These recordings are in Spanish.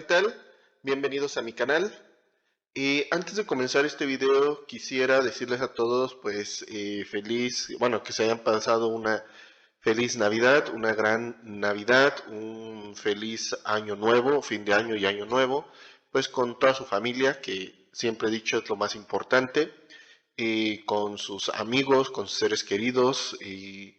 tal? Bienvenidos a mi canal. Antes de comenzar este video quisiera decirles a todos pues que se hayan pasado una feliz Navidad, una gran Navidad, un feliz año nuevo, fin de año y año nuevo, pues con toda su familia, que siempre he dicho es lo más importante, con sus amigos, con sus seres queridos y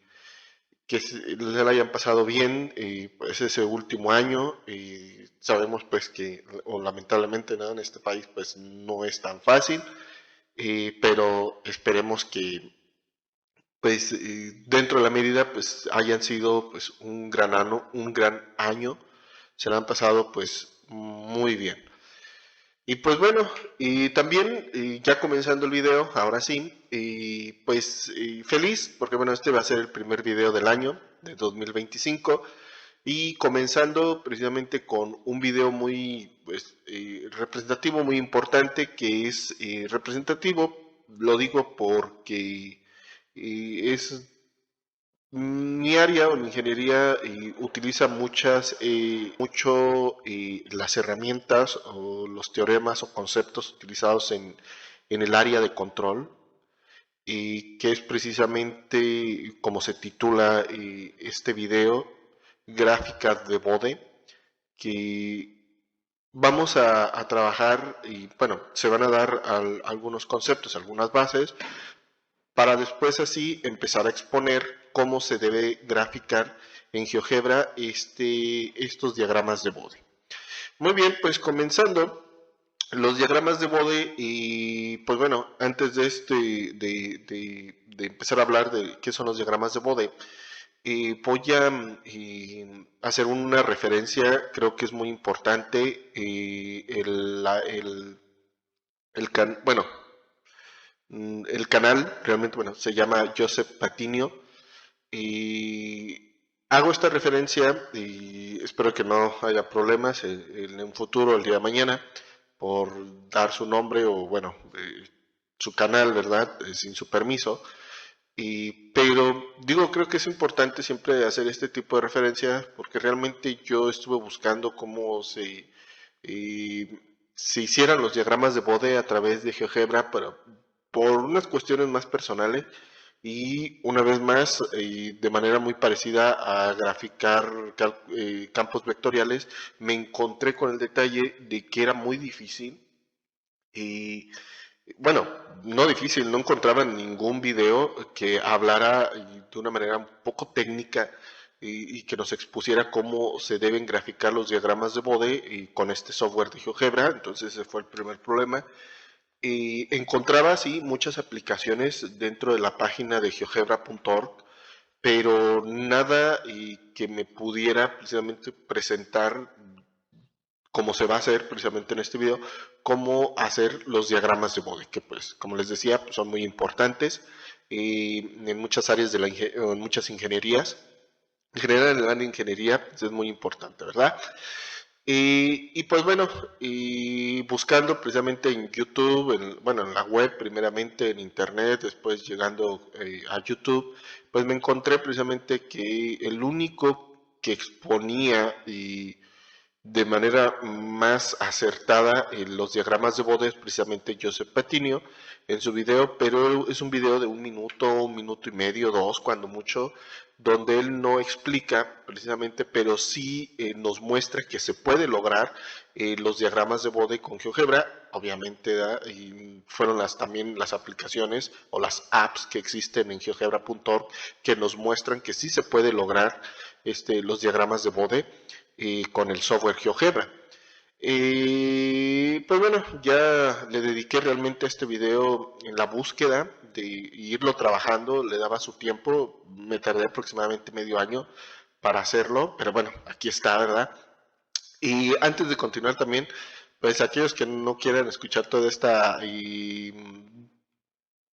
que se la hayan pasado bien, pues ese último año, y sabemos pues que, o lamentablemente, ¿no?, en este país pues no es tan fácil, pero esperemos que pues dentro de la medida pues hayan sido pues un gran año, se la han pasado pues muy bien. Y pues bueno, y también ya comenzando el video, ahora sí, feliz, porque bueno, este va a ser el primer video del año, de 2025, y comenzando precisamente con un video muy representativo, muy importante, que es representativo, lo digo porque es mi área o mi ingeniería utiliza las herramientas o los teoremas o conceptos utilizados en el área de control, y que es precisamente como se titula este video, gráficas de Bode, que vamos a trabajar y bueno, se van a dar algunos conceptos, algunas bases, para después así empezar a exponer cómo se debe graficar en GeoGebra estos diagramas de Bode. Muy bien, pues comenzando, los diagramas de Bode, y pues bueno, antes de empezar a hablar de qué son los diagramas de Bode, voy a hacer una referencia, creo que es muy importante, bueno, el canal realmente, bueno, se llama Joseph Patinio, y hago esta referencia y espero que no haya problemas en un futuro, el día de mañana, por dar su nombre o bueno, su canal, ¿verdad? Sin su permiso. Pero digo, creo que es importante siempre hacer este tipo de referencias porque realmente yo estuve buscando cómo se hicieran los diagramas de Bode a través de GeoGebra, pero por unas cuestiones más personales y una vez más de manera muy parecida a graficar campos vectoriales, me encontré con el detalle de que era muy difícil y bueno, no difícil, no encontraba ningún video que hablara de una manera un poco técnica y que nos expusiera cómo se deben graficar los diagramas de Bode y con este software de GeoGebra. Entonces ese fue el primer problema. Y encontraba sí muchas aplicaciones dentro de la página de geogebra.org, pero nada que me pudiera precisamente presentar como se va a hacer precisamente en este video, cómo hacer los diagramas de Bode, que pues como les decía pues, son muy importantes en muchas áreas en muchas ingenierías. En general en el área de ingeniería pues, es muy importante, ¿verdad? Y pues bueno, y buscando precisamente en YouTube, bueno, en la web primeramente, en internet, después llegando a YouTube, pues me encontré precisamente que el único que exponía de manera más acertada los diagramas de Bode es precisamente Joseph Patinio en su video, pero es un video de un minuto y medio, dos, cuando mucho, donde él no explica precisamente, pero sí nos muestra que se puede lograr los diagramas de Bode con GeoGebra. Obviamente y fueron también las aplicaciones o las apps que existen en geogebra.org que nos muestran que sí se puede lograr los diagramas de Bode con el software GeoGebra. Pues bueno, ya le dediqué realmente a este video en la búsqueda de irlo trabajando, le daba su tiempo, me tardé aproximadamente medio año para hacerlo, pero bueno, aquí está, ¿verdad? Y antes de continuar también, pues aquellos que no quieran escuchar toda esta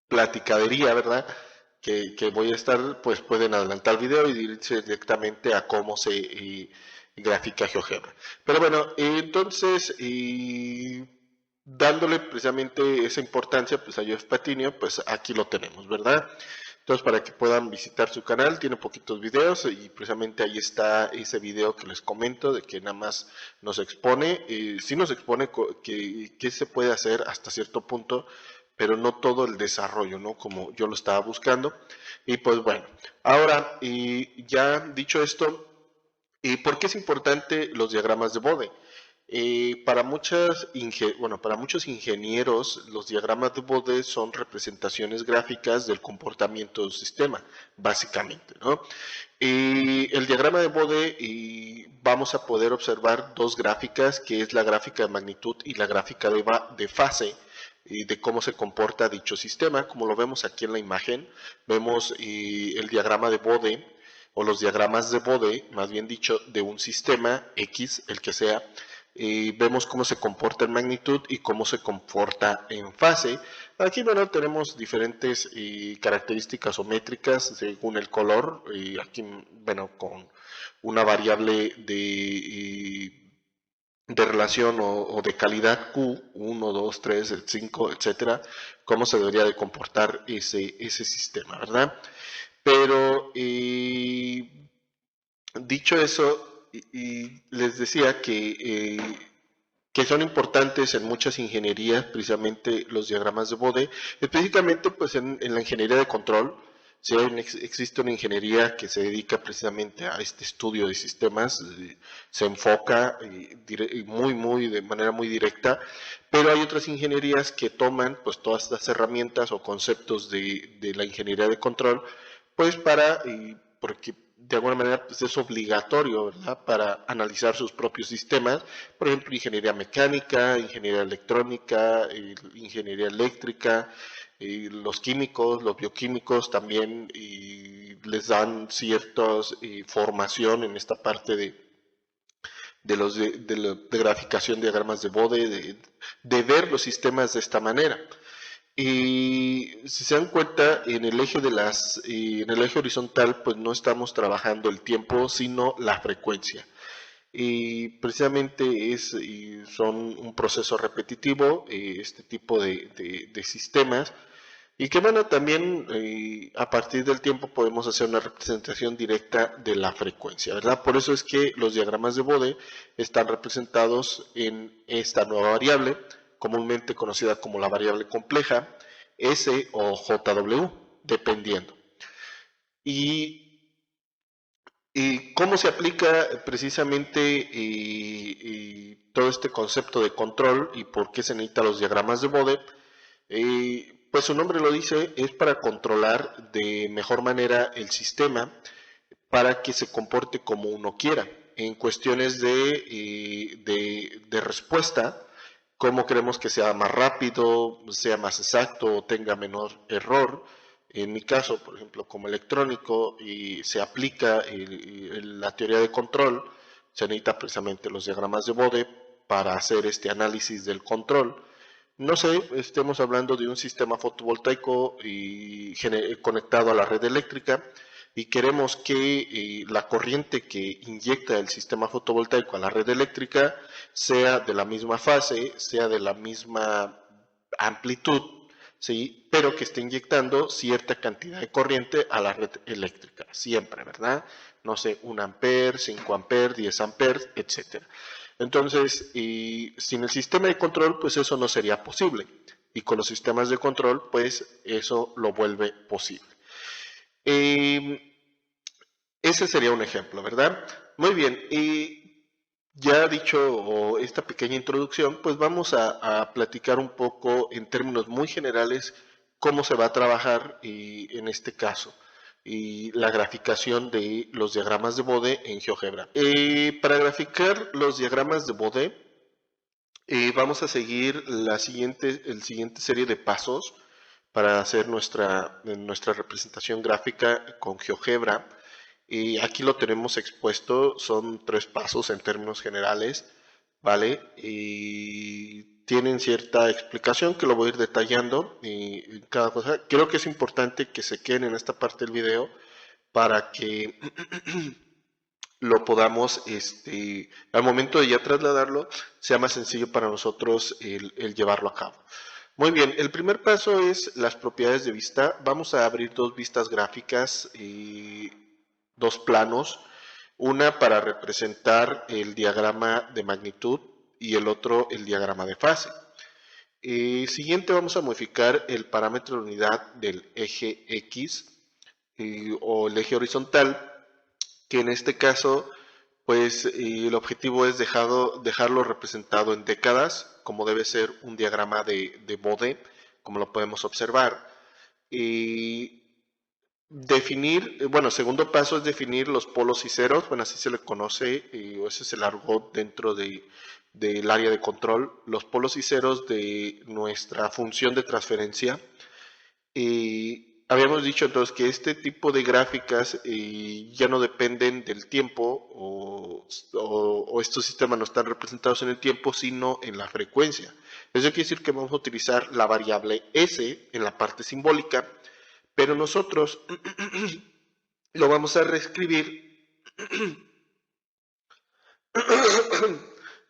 platicadería, ¿verdad? Que voy a estar, pues pueden adelantar el video y irse directamente a cómo se grafica GeoGebra. Pero bueno, entonces, dándole precisamente esa importancia pues a Jeff Patinio, pues aquí lo tenemos, ¿verdad? Entonces, para que puedan visitar su canal, tiene poquitos videos y precisamente ahí está ese video que les comento de que nada más nos expone, sí nos expone que se puede hacer hasta cierto punto, pero no todo el desarrollo, ¿no? Como yo lo estaba buscando. Y pues bueno, ahora, y ya dicho esto, ¿por qué es importante los diagramas de Bode? Para muchos ingenieros, los diagramas de Bode son representaciones gráficas del comportamiento del sistema, básicamente, ¿no? El diagrama de Bode, vamos a poder observar dos gráficas, que es la gráfica de magnitud y la gráfica de fase, de cómo se comporta dicho sistema. Como lo vemos aquí en la imagen, vemos el diagrama de Bode, o los diagramas de Bode, más bien dicho, de un sistema X, el que sea. Vemos cómo se comporta en magnitud y cómo se comporta en fase. Aquí, bueno, tenemos diferentes características o métricas según el color. Aquí, bueno, con una variable de relación o de calidad Q, 1, 2, 3, 5, etcétera, cómo se debería de comportar ese sistema, ¿verdad? Pero dicho eso, les decía que son importantes en muchas ingenierías, precisamente los diagramas de Bode, específicamente pues en la ingeniería de control. Sí, existe una ingeniería que se dedica precisamente a este estudio de sistemas, se enfoca de manera muy directa, pero hay otras ingenierías que toman pues todas estas herramientas o conceptos de la ingeniería de control, pues porque de alguna manera pues es obligatorio, ¿verdad?, para analizar sus propios sistemas. Por ejemplo, ingeniería mecánica, ingeniería electrónica, ingeniería eléctrica, los químicos, los bioquímicos también les dan cierta formación en esta parte de graficación, diagramas de Bode, de ver los sistemas de esta manera. Y si se dan cuenta, en el eje horizontal, pues no estamos trabajando el tiempo, sino la frecuencia. Y precisamente son un proceso repetitivo, este tipo de sistemas, y que bueno, también a partir del tiempo podemos hacer una representación directa de la frecuencia, ¿verdad? Por eso es que los diagramas de Bode están representados en esta nueva variable, comúnmente conocida como la variable compleja, S o JW, dependiendo. ¿Y cómo se aplica precisamente todo este concepto de control y por qué se necesitan los diagramas de Bode? Pues su nombre lo dice, es para controlar de mejor manera el sistema para que se comporte como uno quiera. En cuestiones de respuesta, cómo queremos que sea más rápido, sea más exacto o tenga menor error. En mi caso, por ejemplo, como electrónico, y se aplica la teoría de control, se necesita precisamente los diagramas de Bode para hacer este análisis del control. No sé, estemos hablando de un sistema fotovoltaico conectado a la red eléctrica y queremos que la corriente que inyecta el sistema fotovoltaico a la red eléctrica sea de la misma fase, sea de la misma amplitud, ¿sí?, pero que esté inyectando cierta cantidad de corriente a la red eléctrica, siempre, ¿verdad? No sé, 1 ampere, 5 amperes, 10 amperes, etcétera. Entonces, sin el sistema de control, pues eso no sería posible. Y con los sistemas de control, pues eso lo vuelve posible. Ese sería un ejemplo, ¿verdad? Muy bien, y ya dicho esta pequeña introducción, pues vamos a platicar un poco en términos muy generales cómo se va a trabajar en este caso y la graficación de los diagramas de Bode en GeoGebra. Para graficar los diagramas de Bode, vamos a seguir el siguiente serie de pasos para hacer nuestra representación gráfica con GeoGebra. Y aquí lo tenemos expuesto, son 3 pasos en términos generales, ¿vale? Y tienen cierta explicación que lo voy a ir detallando y cada cosa. Creo que es importante que se queden en esta parte del video para que lo podamos, al momento de ya trasladarlo, sea más sencillo para nosotros el llevarlo a cabo. Muy bien, el primer paso es las propiedades de vista. Vamos a abrir dos vistas gráficas y dos planos, una para representar el diagrama de magnitud y el otro el diagrama de fase. Siguiente vamos a modificar el parámetro de unidad del eje X o el eje horizontal, que en este caso pues el objetivo es dejarlo representado en décadas, como debe ser un diagrama de Bode, como lo podemos observar. Y definir, bueno, segundo paso es definir los polos y ceros, bueno, así se le conoce, o ese es el argot dentro del área de control, los polos y ceros de nuestra función de transferencia. Habíamos dicho entonces que este tipo de gráficas ya no dependen del tiempo o estos sistemas no están representados en el tiempo, sino en la frecuencia. Eso quiere decir que vamos a utilizar la variable S en la parte simbólica, pero nosotros lo vamos a reescribir,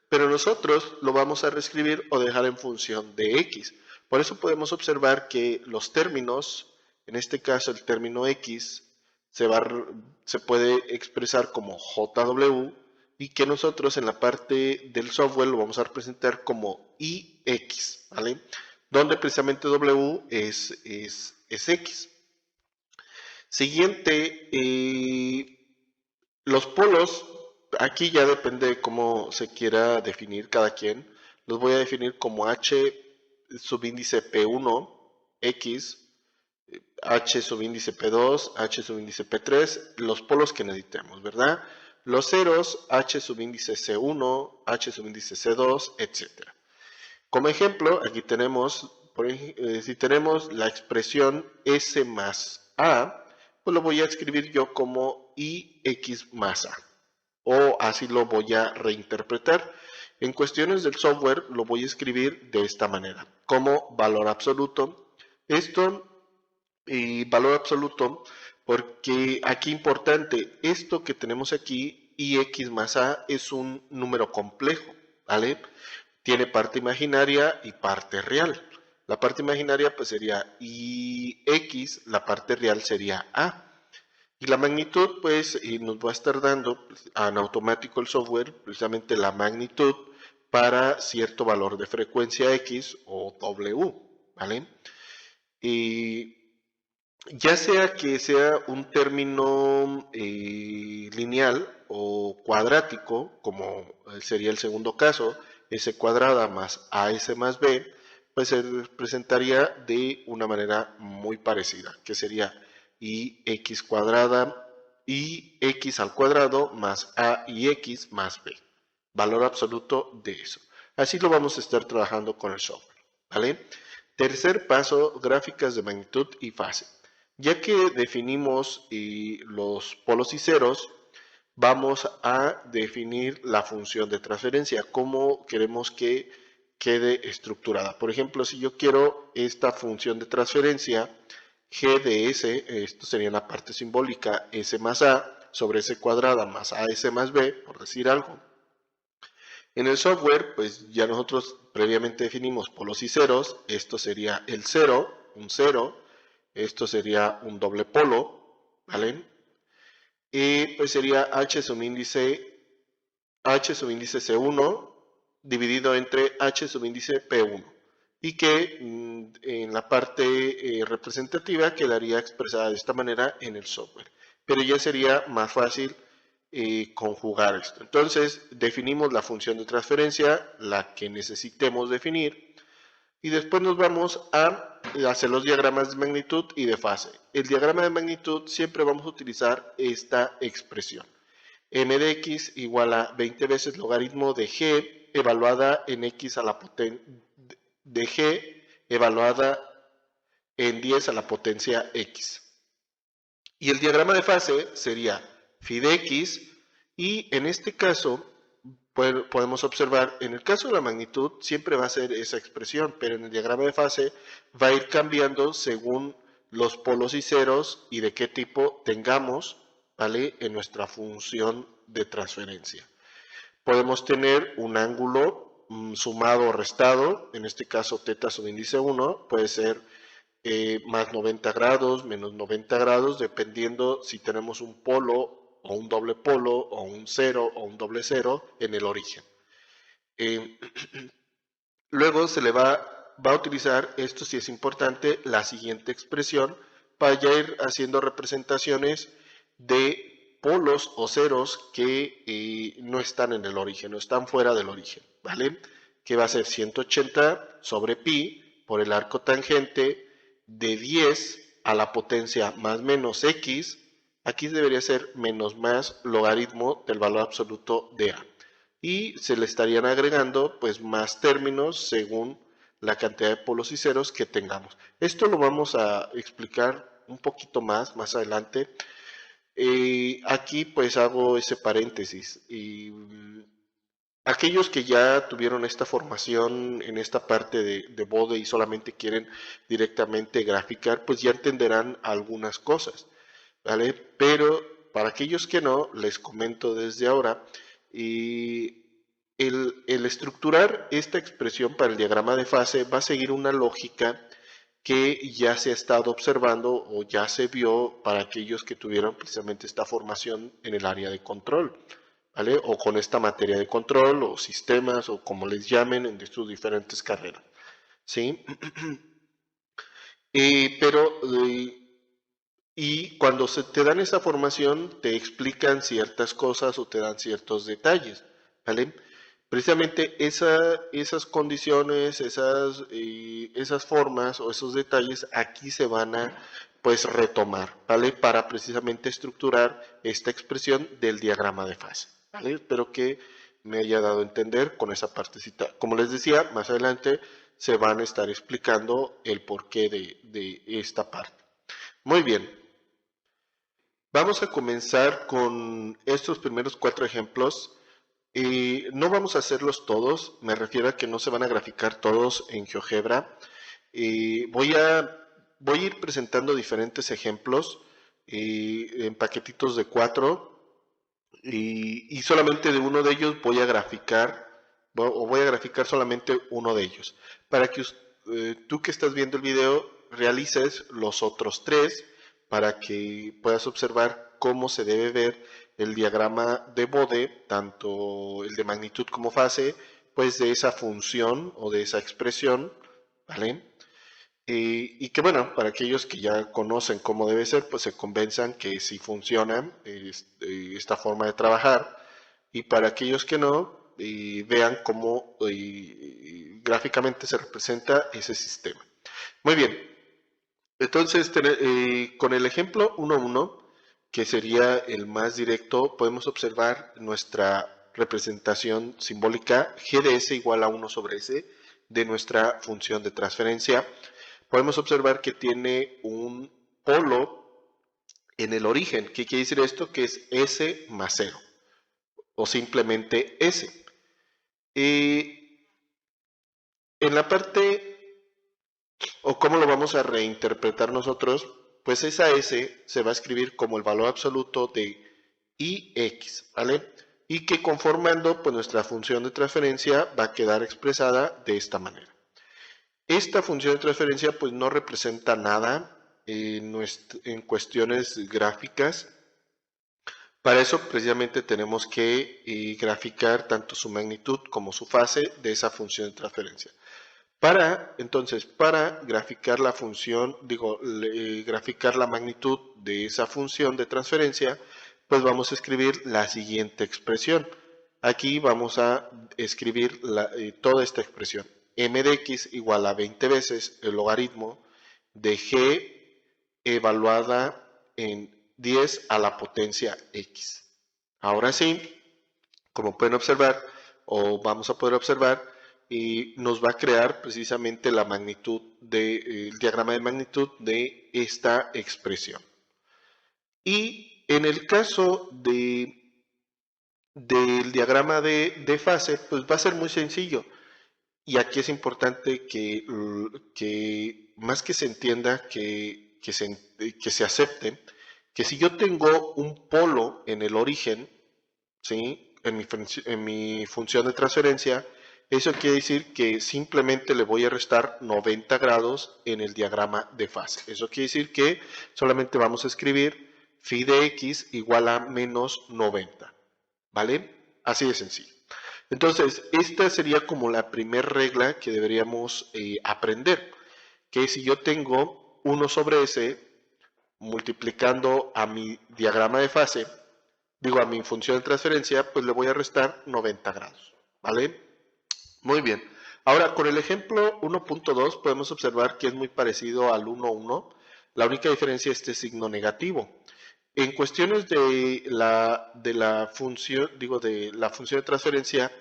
pero nosotros lo vamos a reescribir o dejar en función de X. Por eso podemos observar que los términos, en este caso el término X, se puede expresar como JW y que nosotros en la parte del software lo vamos a representar como IX, ¿vale? Donde precisamente W es X. Siguiente, los polos, aquí ya depende de cómo se quiera definir cada quien. Los voy a definir como H subíndice P1, X, H subíndice P2, H subíndice P3, los polos que necesitemos, ¿verdad? Los ceros, H subíndice C1, H subíndice C2, etc. Como ejemplo, aquí tenemos, si tenemos la expresión S más A, pues lo voy a escribir yo como IX más A, o así lo voy a reinterpretar. En cuestiones del software lo voy a escribir de esta manera, como valor absoluto. Esto y valor absoluto, porque aquí importante, esto que tenemos aquí, IX más A, es un número complejo, ¿vale? Tiene parte imaginaria y parte real. La parte imaginaria pues sería IX, la parte real sería A. Y la magnitud pues nos va a estar dando en automático el software precisamente la magnitud para cierto valor de frecuencia X o W, ¿vale? Y ya sea que sea un término lineal o cuadrático, como sería el segundo caso, S cuadrada más AS más B, pues se representaría de una manera muy parecida, que sería IX cuadrada, IX al cuadrado más A y X más B. Valor absoluto de eso. Así lo vamos a estar trabajando con el software, ¿vale? Tercer paso, gráficas de magnitud y fase. Ya que definimos los polos y ceros, vamos a definir la función de transferencia, cómo queremos que quede estructurada. Por ejemplo, si yo quiero esta función de transferencia, g de s, esto sería la parte simbólica, s más a, sobre s cuadrada más as más b, por decir algo. En el software, pues ya nosotros previamente definimos polos y ceros, esto sería el 0, un 0, esto sería un doble polo, ¿vale? Y pues sería H subíndice C1 dividido entre H subíndice P1 y que en la parte representativa quedaría expresada de esta manera en el software. Pero ya sería más fácil conjugar esto. Entonces definimos la función de transferencia, la que necesitemos definir, y después nos vamos a hacer los diagramas de magnitud y de fase. El diagrama de magnitud siempre vamos a utilizar esta expresión. M de x igual a 20 veces logaritmo de g evaluada en x a la potencia de g evaluada en 10 a la potencia x. Y el diagrama de fase sería phi de x y en este caso podemos observar, en el caso de la magnitud siempre va a ser esa expresión, pero en el diagrama de fase va a ir cambiando según los polos y ceros y de qué tipo tengamos, ¿vale? En nuestra función de transferencia. Podemos tener un ángulo sumado o restado, en este caso teta subíndice 1, puede ser más 90 grados, menos 90 grados, dependiendo si tenemos un polo o un doble polo o un cero o un doble cero en el origen. Luego se le va a utilizar, esto sí es importante, la siguiente expresión para ya ir haciendo representaciones de polos o ceros que no están en el origen, o están fuera del origen, ¿vale? Que va a ser 180 sobre pi por el arco tangente de 10 a la potencia más menos x. Aquí debería ser menos más logaritmo del valor absoluto de a. Y se le estarían agregando pues más términos según la cantidad de polos y ceros que tengamos. Esto lo vamos a explicar un poquito más adelante. Aquí pues hago ese paréntesis y aquellos que ya tuvieron esta formación en esta parte de Bode y solamente quieren directamente graficar, pues ya entenderán algunas cosas, ¿vale? Pero para aquellos que no, les comento desde ahora, y el estructurar esta expresión para el diagrama de fase va a seguir una lógica que ya se ha estado observando o ya se vio para aquellos que tuvieron precisamente esta formación en el área de control, ¿vale? O con esta materia de control o sistemas o como les llamen en sus diferentes carreras, ¿sí? Pero y cuando se te dan esa formación, te explican ciertas cosas o te dan ciertos detalles, ¿vale? Precisamente esas condiciones, esas formas o esos detalles aquí se van a pues retomar, ¿vale? Para precisamente estructurar esta expresión del diagrama de fase, ¿vale? Espero que me haya dado a entender con esa partecita. Como les decía, más adelante se van a estar explicando el porqué de esta parte. Muy bien, vamos a comenzar con estos primeros 4 ejemplos. No vamos a hacerlos todos, me refiero a que no se van a graficar todos en GeoGebra. Voy a ir presentando diferentes ejemplos en paquetitos de 4 y solamente de uno de ellos voy a graficar, o voy a graficar solamente uno de ellos, para que tú que estás viendo el video realices los otros 3 para que puedas observar cómo se debe ver el diagrama de Bode, tanto el de magnitud como fase, pues de esa función o de esa expresión, ¿vale? Y que bueno, para aquellos que ya conocen cómo debe ser, pues se convenzan que sí funciona esta forma de trabajar. Y para aquellos que no, vean cómo gráficamente se representa ese sistema. Muy bien, entonces con el ejemplo 1.1, que sería el más directo, podemos observar nuestra representación simbólica GDS igual a 1 sobre S de nuestra función de transferencia. Podemos observar que tiene un polo en el origen. ¿Qué quiere decir esto? Que es S más 0 o simplemente S. En la parte, o cómo lo vamos a reinterpretar nosotros, pues esa S se va a escribir como el valor absoluto de IX, ¿vale? Y que conformando pues nuestra función de transferencia va a quedar expresada de esta manera. Esta función de transferencia pues no representa nada en cuestiones gráficas. Para eso precisamente tenemos que graficar tanto su magnitud como su fase de esa función de transferencia. Entonces, para graficar la función, graficar la magnitud de esa función de transferencia, pues vamos a escribir la siguiente expresión. Aquí vamos a escribir toda esta expresión. M de x igual a 20 veces el logaritmo de g evaluada en 10 a la potencia x. Ahora sí, como pueden observar, o vamos a poder observar, y nos va a crear precisamente la magnitud el diagrama de magnitud de esta expresión. Y en el caso del diagrama de fase, pues va a ser muy sencillo. Y aquí es importante que más que se entienda, que se acepte, que si yo tengo un polo en el origen, ¿sí? En mi función de transferencia, Eso quiere decir que simplemente le voy a restar 90 grados en el diagrama de fase. Eso quiere decir que solamente vamos a escribir phi de x igual a menos 90, ¿vale? Así de sencillo. Entonces, esta sería como la primera regla que deberíamos aprender, que si yo tengo 1 sobre s multiplicando a mi diagrama de fase, digo a mi función de transferencia, pues le voy a restar 90 grados, ¿vale? Muy bien. Ahora, con el ejemplo 1.2 podemos observar que es muy parecido al 1.1. La única diferencia es este signo negativo. En cuestiones de la función, de la función de transferencia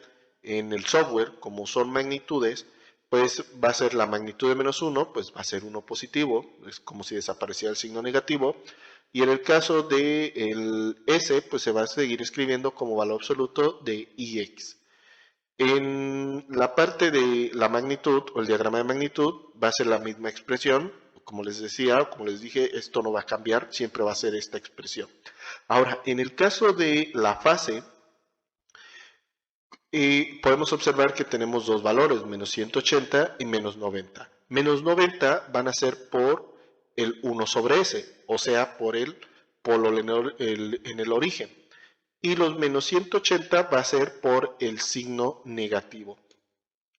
en el software, como son magnitudes, pues va a ser la magnitud de menos 1, pues va a ser 1 positivo, es como si desapareciera el signo negativo. Y en el caso de el S, pues se va a seguir escribiendo como valor absoluto de IX. En la parte de la magnitud o el diagrama de magnitud va a ser la misma expresión. Como les decía, como les dije, esto no va a cambiar, siempre va a ser esta expresión. Ahora, en el caso de la fase, podemos observar que tenemos dos valores, menos 180 y menos 90. Menos 90 van a ser por el 1 sobre s, o sea, por el polo en el origen. Y los menos 180 va a ser por el signo negativo.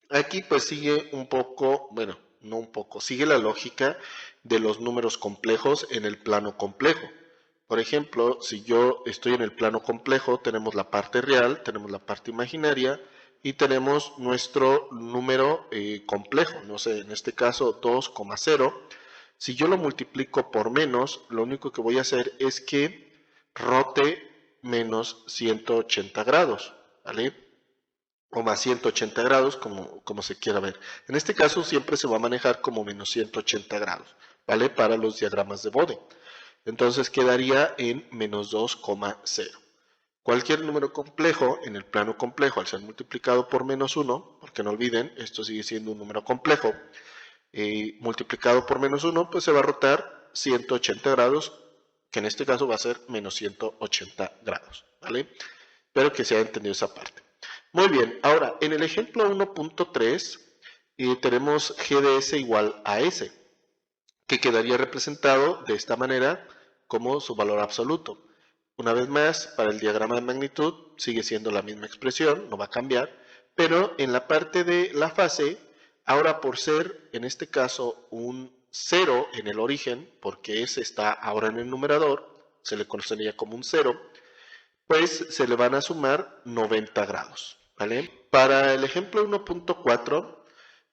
Aquí pues sigue un poco, bueno, no un poco, sigue la lógica de los números complejos en el plano complejo. Por ejemplo, si yo estoy en el plano complejo, tenemos la parte real, tenemos la parte imaginaria y tenemos nuestro número complejo, no sé, en este caso 2,0. Si yo lo multiplico por menos, lo único que voy a hacer es que rote menos 180 grados, ¿vale? O más 180 grados, como se quiera ver. En este caso siempre se va a manejar como menos 180 grados, ¿vale? Para los diagramas de Bode. Entonces quedaría en menos 2,0. Cualquier número complejo en el plano complejo, al ser multiplicado por menos 1, porque no olviden, esto sigue siendo un número complejo, multiplicado por menos 1, pues se va a rotar 180 grados, que en este caso va a ser menos 180 grados, ¿vale? Espero que se haya entendido esa parte. Muy bien, ahora en el ejemplo 1.3 tenemos g de s igual a s, que quedaría representado de esta manera como su valor absoluto. Una vez más, para el diagrama de magnitud sigue siendo la misma expresión, no va a cambiar, pero en la parte de la fase, ahora por ser en este caso un 0 en el origen, porque s está ahora en el numerador, se le conocería como un 0, pues se le van a sumar 90 grados, ¿vale? Para el ejemplo 1.4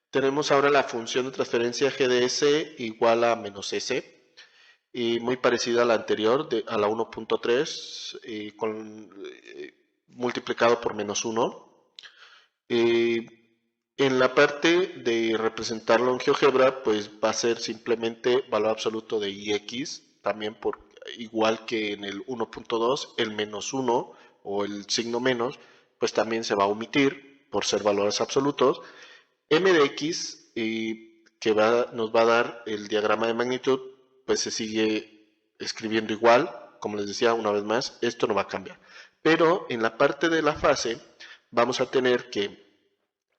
tenemos ahora la función de transferencia g de s igual a menos s, y muy parecida a la anterior, a la 1.3, multiplicado por menos 1. En la parte de representarlo en GeoGebra, pues va a ser simplemente valor absoluto de ix, también por igual que en el 1.2, el menos 1 o el signo menos, pues también se va a omitir por ser valores absolutos. M de x, que nos va a dar el diagrama de magnitud, pues se sigue escribiendo igual, como les decía una vez más, esto no va a cambiar. Pero en la parte de la fase vamos a tener que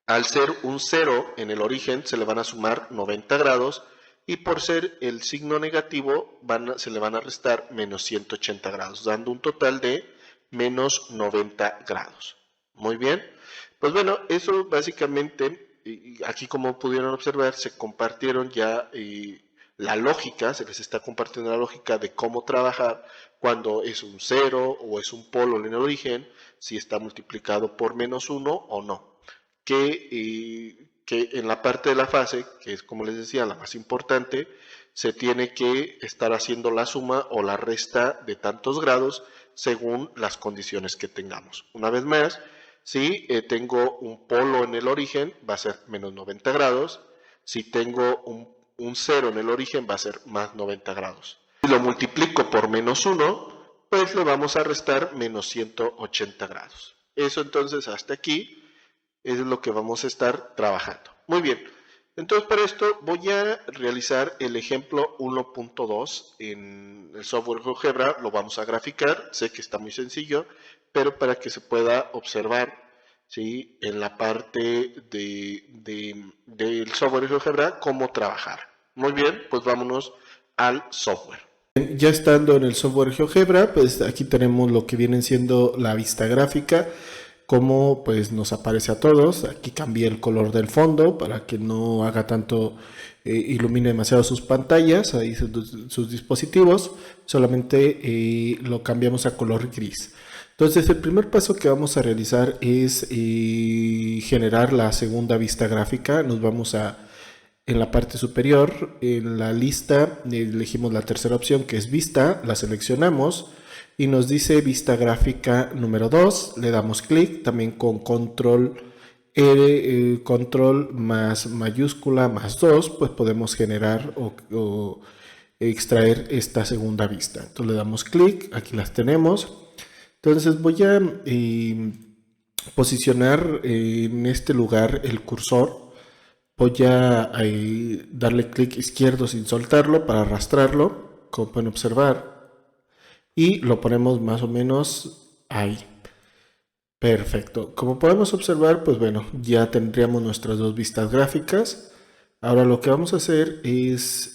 al ser un 0 en el origen se le van a sumar 90 grados y por ser el signo negativo se le van a restar menos 180 grados, dando un total de menos 90 grados. Muy bien, pues bueno, eso básicamente, aquí como pudieron observar, se compartieron ya la lógica, se les está compartiendo la lógica de cómo trabajar cuando es un 0 o es un polo en el origen, si está multiplicado por menos 1 o no. Que en la parte de la fase, que es como les decía la más importante, se tiene que estar haciendo la suma o la resta de tantos grados según las condiciones que tengamos. Una vez más, si tengo un polo en el origen, va a ser menos 90 grados. Si tengo un 0 en el origen, va a ser más 90 grados. Si lo multiplico por menos 1, pues le vamos a restar menos 180 grados. Eso entonces hasta aquí es lo que vamos a estar trabajando. Muy bien, entonces para esto voy a realizar el ejemplo 1.2 en el software GeoGebra, lo vamos a graficar, sé que está muy sencillo, pero para que se pueda observar ¿sí? En la parte del software GeoGebra, cómo trabajar. Muy bien, pues vámonos al software. Ya estando en el software GeoGebra, pues aquí tenemos lo que viene siendo la vista gráfica, como pues nos aparece a todos. Aquí cambié el color del fondo para que no haga tanto, ilumine demasiado sus pantallas, ahí sus dispositivos, solamente lo cambiamos a color gris. Entonces el primer paso que vamos a realizar es generar la segunda vista gráfica. Nos vamos a en la parte superior, en la lista, elegimos la tercera opción que es vista, la seleccionamos y nos dice vista gráfica número 2, le damos clic, también con control R, control más mayúscula más 2, pues podemos generar o extraer esta segunda vista. Entonces le damos clic, aquí las tenemos. Entonces voy a posicionar en este lugar el cursor. Voy a darle clic izquierdo sin soltarlo para arrastrarlo, como pueden observar, y lo ponemos más o menos ahí. Perfecto. Como podemos observar, pues bueno, ya tendríamos nuestras dos vistas gráficas. Ahora lo que vamos a hacer es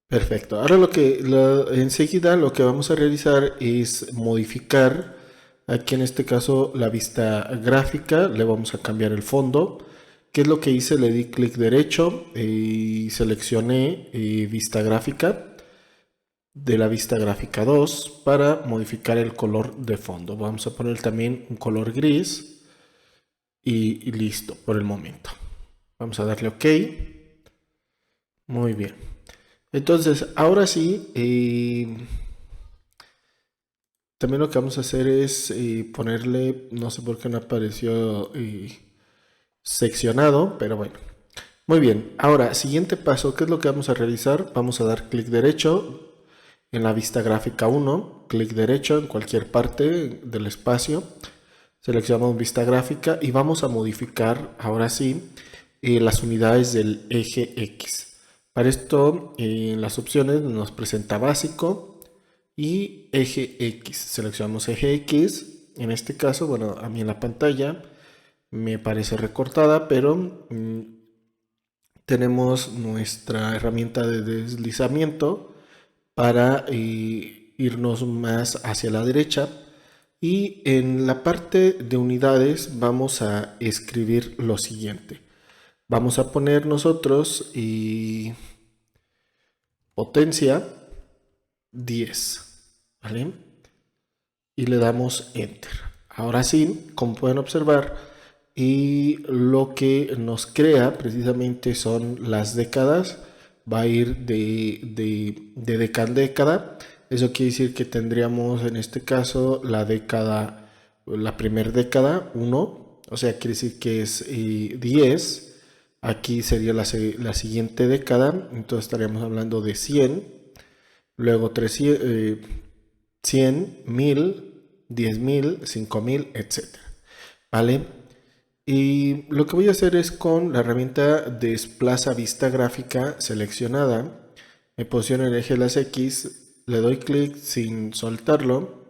perfecto. Ahora enseguida lo que vamos a realizar es modificar. Aquí en este caso la vista gráfica, le vamos a cambiar el fondo. ¿Qué es lo que hice? Le di clic derecho y seleccioné vista gráfica de la vista gráfica 2 para modificar el color de fondo. Vamos a poner también un color gris y listo por el momento. Vamos a darle OK. Muy bien. Entonces, ahora sí, también lo que vamos a hacer es ponerle, no sé por qué no apareció seccionado, pero bueno. Muy bien, ahora, siguiente paso, ¿qué es lo que vamos a realizar? Vamos a dar clic derecho en la vista gráfica 1, clic derecho en cualquier parte del espacio, seleccionamos vista gráfica y vamos a modificar, ahora sí, las unidades del eje X. Para esto, en las opciones nos presenta básico y eje X. Seleccionamos eje X. En este caso, bueno, a mí en la pantalla me parece recortada, pero tenemos nuestra herramienta de deslizamiento para irnos más hacia la derecha. Y en la parte de unidades vamos a escribir lo siguiente. Vamos a poner nosotros potencia 10, ¿vale? Y le damos Enter. Ahora sí, como pueden observar, y lo que nos crea precisamente son las décadas. Va a ir de década en década. Eso quiere decir que tendríamos en este caso la década, la primera década 1, o sea, quiere decir que es 10. Aquí sería la siguiente década, entonces estaríamos hablando de 100, luego 300, 100, 1000, 10.000, 5.000, etc. ¿Vale? Y lo que voy a hacer es con la herramienta desplaza vista gráfica seleccionada, me posiciono en el eje de las X, le doy clic sin soltarlo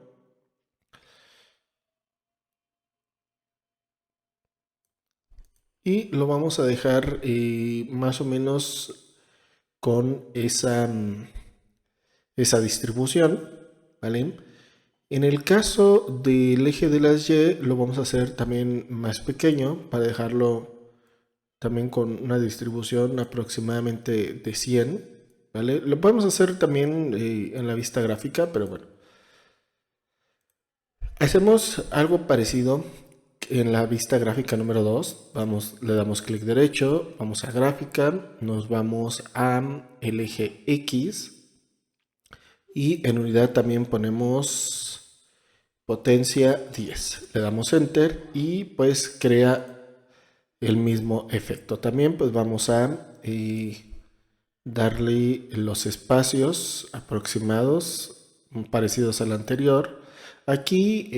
y lo vamos a dejar más o menos con esa distribución, ¿vale? En el caso del eje de las Y lo vamos a hacer también más pequeño para dejarlo también con una distribución aproximadamente de 100, ¿vale? Lo podemos hacer también en la vista gráfica, pero bueno. Hacemos algo parecido en la vista gráfica número 2. Le damos clic derecho, vamos a gráfica, nos vamos a el eje X y en unidad también ponemos potencia 10. Le damos Enter y pues crea el mismo efecto. También pues vamos a darle los espacios aproximados parecidos al anterior. Aquí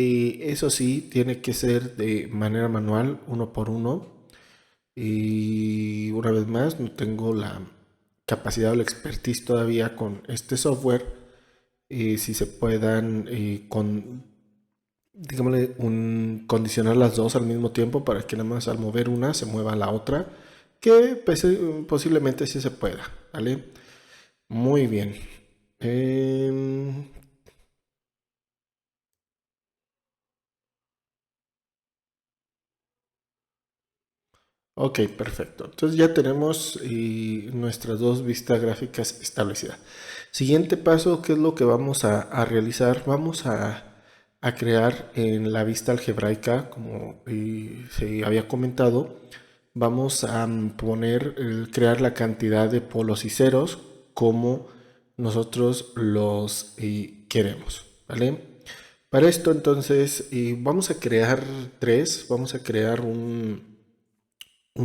eso sí tiene que ser de manera manual, uno por uno, y una vez más no tengo la capacidad o la expertise todavía con este software, si se puedan digámosle, condicionar las dos al mismo tiempo para que nada más al mover una se mueva la otra, que pues, posiblemente sí se pueda, ¿vale? Muy bien. Em, ok, perfecto. Entonces ya tenemos nuestras dos vistas gráficas establecidas. Siguiente paso, ¿qué es lo que vamos a realizar? Vamos a crear en la vista algebraica, como se había comentado, vamos a poner, crear la cantidad de polos y ceros como nosotros los queremos, ¿vale? Para esto entonces vamos a crear tres, vamos a crear un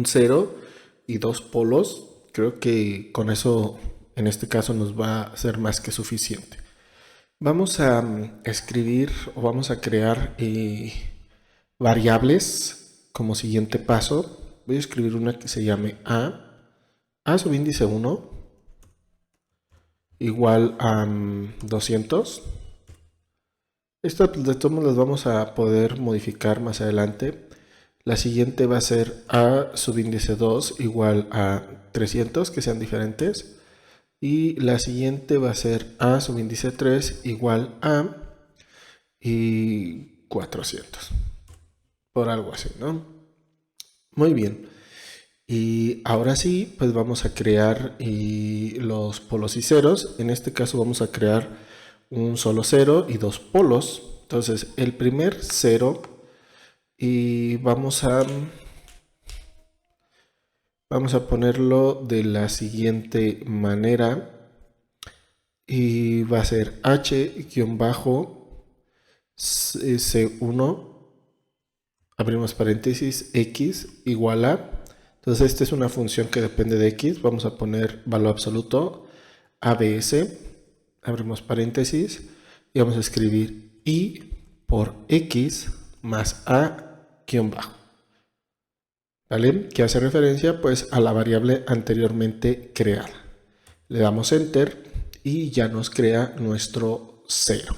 cero y dos polos. Creo que con eso en este caso nos va a ser más que suficiente. Vamos a escribir o vamos a crear variables como siguiente paso. Voy a escribir una que se llame a subíndice 1 igual a 200. Estas de todos modos las vamos a poder modificar más adelante. La siguiente va a ser a subíndice 2 igual a 300, que sean diferentes. Y la siguiente va a ser a subíndice 3 igual a 400. Por algo así, ¿no? Muy bien. Y ahora sí, pues vamos a crear los polos y ceros. En este caso vamos a crear un solo cero y dos polos. Entonces, el primer cero y vamos a ponerlo de la siguiente manera y va a ser h-c1 abrimos paréntesis x igual a, entonces esta es una función que depende de x, vamos a poner valor absoluto abs, abrimos paréntesis y vamos a escribir y por x más a guión bajo. ¿Vale? Que hace referencia pues a la variable anteriormente creada. Le damos enter y ya nos crea nuestro cero.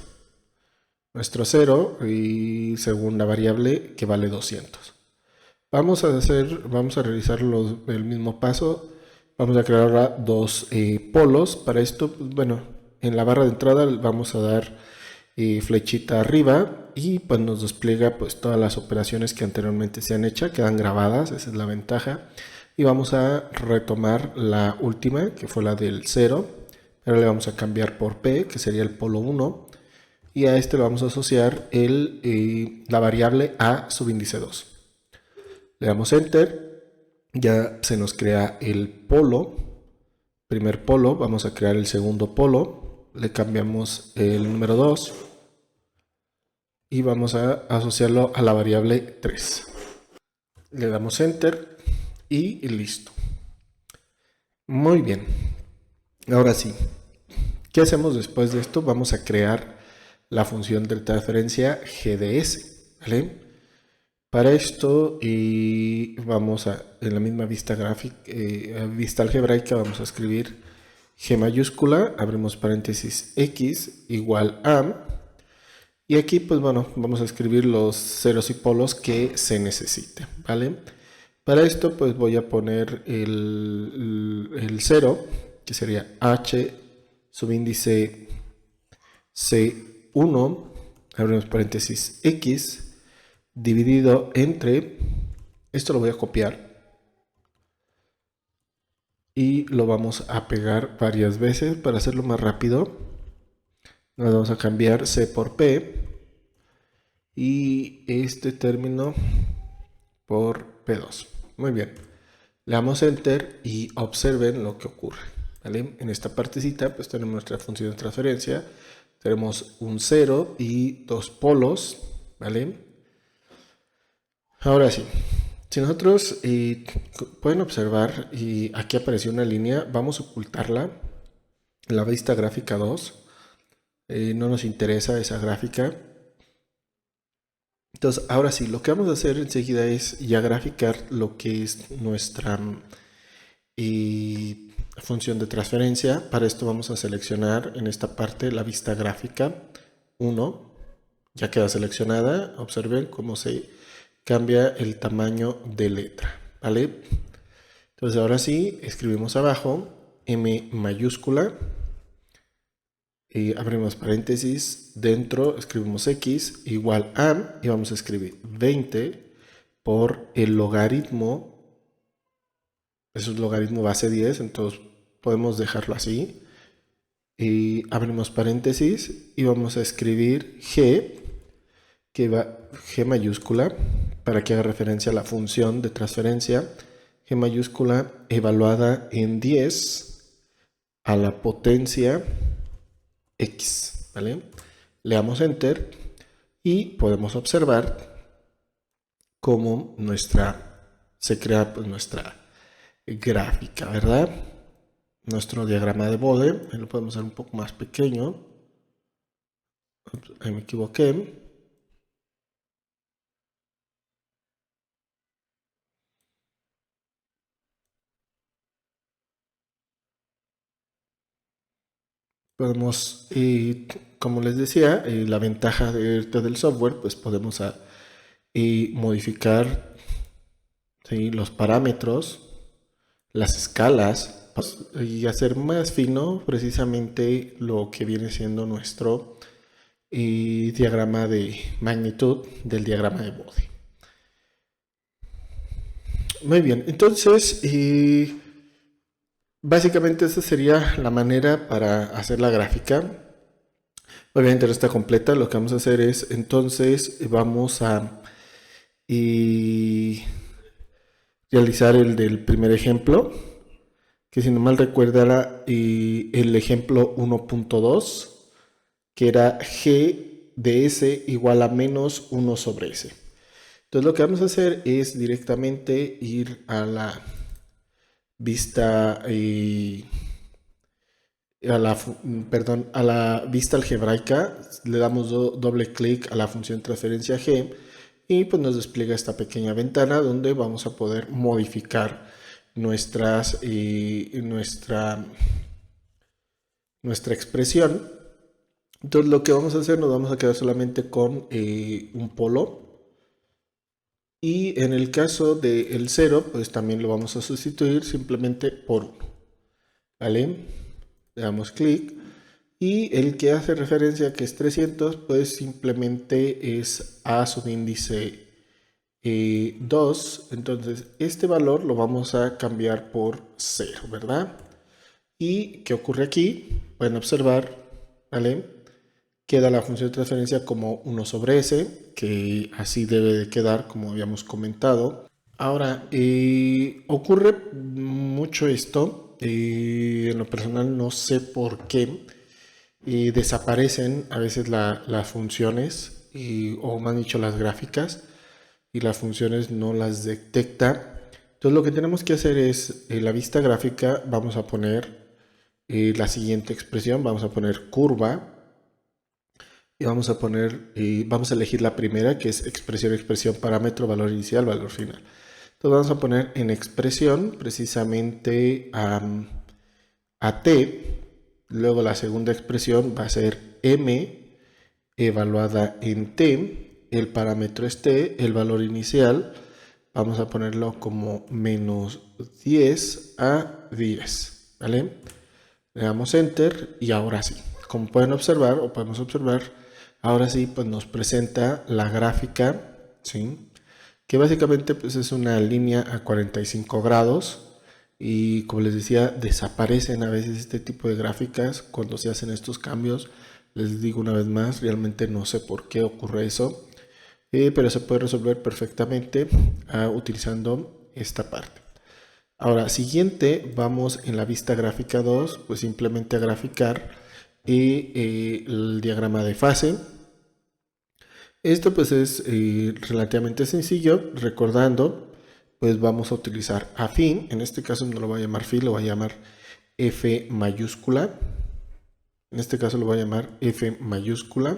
Nuestro cero y según la variable que vale 200. Vamos a realizar el mismo paso. Vamos a crear ahora dos polos. Para esto, pues, bueno, en la barra de entrada vamos a dar flechita arriba y pues nos despliega pues todas las operaciones que anteriormente se han hecho, quedan grabadas, esa es la ventaja. Y vamos a retomar la última, que fue la del 0, pero le vamos a cambiar por P, que sería el polo 1, y a este le vamos a asociar la variable a subíndice 2. Le damos enter, ya se nos crea el polo, primer polo, vamos a crear el segundo polo, le cambiamos el número 2 y vamos a asociarlo a la variable 3. Le damos enter y listo. Muy bien. Ahora sí, ¿qué hacemos después de esto? Vamos a crear la función de transferencia GDS, ¿vale? Para esto vamos a, en la misma vista gráfica, vista algebraica, vamos a escribir G mayúscula, abrimos paréntesis X igual a, y aquí pues bueno, vamos a escribir los ceros y polos que se necesiten, ¿vale? Para esto pues voy a poner el 0, que sería H subíndice C1, abrimos paréntesis X, dividido entre, esto lo voy a copiar y lo vamos a pegar varias veces para hacerlo más rápido. Nos vamos a cambiar C por P y este término por P2. Muy bien. Le damos enter y observen lo que ocurre. ¿Vale? En esta partecita pues tenemos nuestra función de transferencia. Tenemos un 0 y dos polos. ¿Vale? Ahora sí. Si nosotros pueden observar y aquí apareció una línea, vamos a ocultarla. La vista gráfica 2. No nos interesa esa gráfica. Entonces, ahora sí, lo que vamos a hacer enseguida es ya graficar lo que es nuestra función de transferencia. Para esto vamos a seleccionar en esta parte la vista gráfica 1. Ya queda seleccionada. Observen cómo se cambia el tamaño de letra, ¿vale? Entonces ahora sí, escribimos abajo M mayúscula, y abrimos paréntesis, dentro escribimos X igual a, y vamos a escribir 20 por el logaritmo, es un logaritmo base 10, entonces podemos dejarlo así, y abrimos paréntesis y vamos a escribir G, que va G mayúscula, para que haga referencia a la función de transferencia, G mayúscula evaluada en 10 a la potencia X, ¿vale? Le damos Enter y podemos observar cómo se crea pues, nuestra gráfica, ¿verdad? Nuestro diagrama de Bode, lo podemos hacer un poco más pequeño. Ahí me equivoqué. Podemos, como les decía, la ventaja del software, pues podemos modificar, ¿sí?, los parámetros, las escalas, pues, y hacer más fino precisamente lo que viene siendo nuestro diagrama de magnitud del diagrama de Bode. Muy bien, entonces básicamente esa sería la manera para hacer la gráfica. Obviamente no está completa, lo que vamos a hacer es, entonces vamos a realizar el del primer ejemplo, que si no mal recuerda era el ejemplo 1.2, que era G de S igual a menos 1 sobre S. Entonces lo que vamos a hacer es directamente ir a la vista a la vista algebraica, le damos doble clic a la función transferencia G y pues nos despliega esta pequeña ventana donde vamos a poder modificar nuestra expresión. Entonces lo que vamos a hacer, nos vamos a quedar solamente con un polo, y en el caso del 0 pues también lo vamos a sustituir simplemente por 1, ¿vale? Le damos clic y el que hace referencia a que es 300 pues simplemente es a subíndice 2, entonces este valor lo vamos a cambiar por 0, ¿verdad? ¿Y qué ocurre aquí? Pueden observar, ¿vale? Queda la función de transferencia como 1 sobre S, que así debe de quedar como habíamos comentado. Ahora, ocurre mucho esto, en lo personal no sé por qué desaparecen a veces las funciones, o más dicho las gráficas, y las funciones no las detecta. Entonces lo que tenemos que hacer es, en la vista gráfica vamos a poner la siguiente expresión, vamos a poner curva, y vamos a elegir la primera, que es expresión, parámetro, valor inicial, valor final. Entonces vamos a poner en expresión precisamente a t, luego la segunda expresión va a ser m evaluada en t, el parámetro es t, el valor inicial vamos a ponerlo como menos 10 a 10, ¿vale? Le damos enter y ahora sí, como pueden observar o podemos observar, ahora sí pues nos presenta la gráfica, ¿sí?, que básicamente pues es una línea a 45 grados, y como les decía, desaparecen a veces este tipo de gráficas cuando se hacen estos cambios. Les digo una vez más, realmente no sé por qué ocurre eso, pero se puede resolver perfectamente utilizando esta parte. Ahora, siguiente, vamos en la vista gráfica 2, pues simplemente a graficar el diagrama de fase. Esto pues es relativamente sencillo, recordando, pues vamos a utilizar afín, en este caso no lo voy a llamar fi, lo voy a llamar F mayúscula, en este caso lo voy a llamar F mayúscula,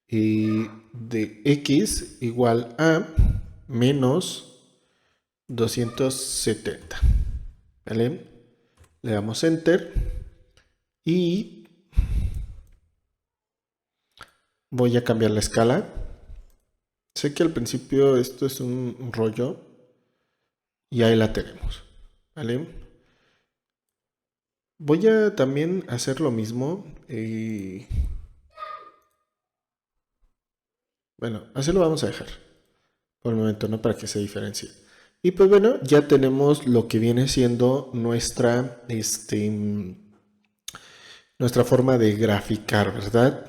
de X igual a menos 270, ¿vale? Le damos Enter y voy a cambiar la escala. Sé que al principio esto es un rollo y ahí la tenemos, ¿vale? Voy a también hacer lo mismo. Bueno, así lo vamos a dejar por el momento, ¿no? Para que se diferencie. Y pues bueno, ya tenemos lo que viene siendo nuestra forma de graficar, ¿verdad?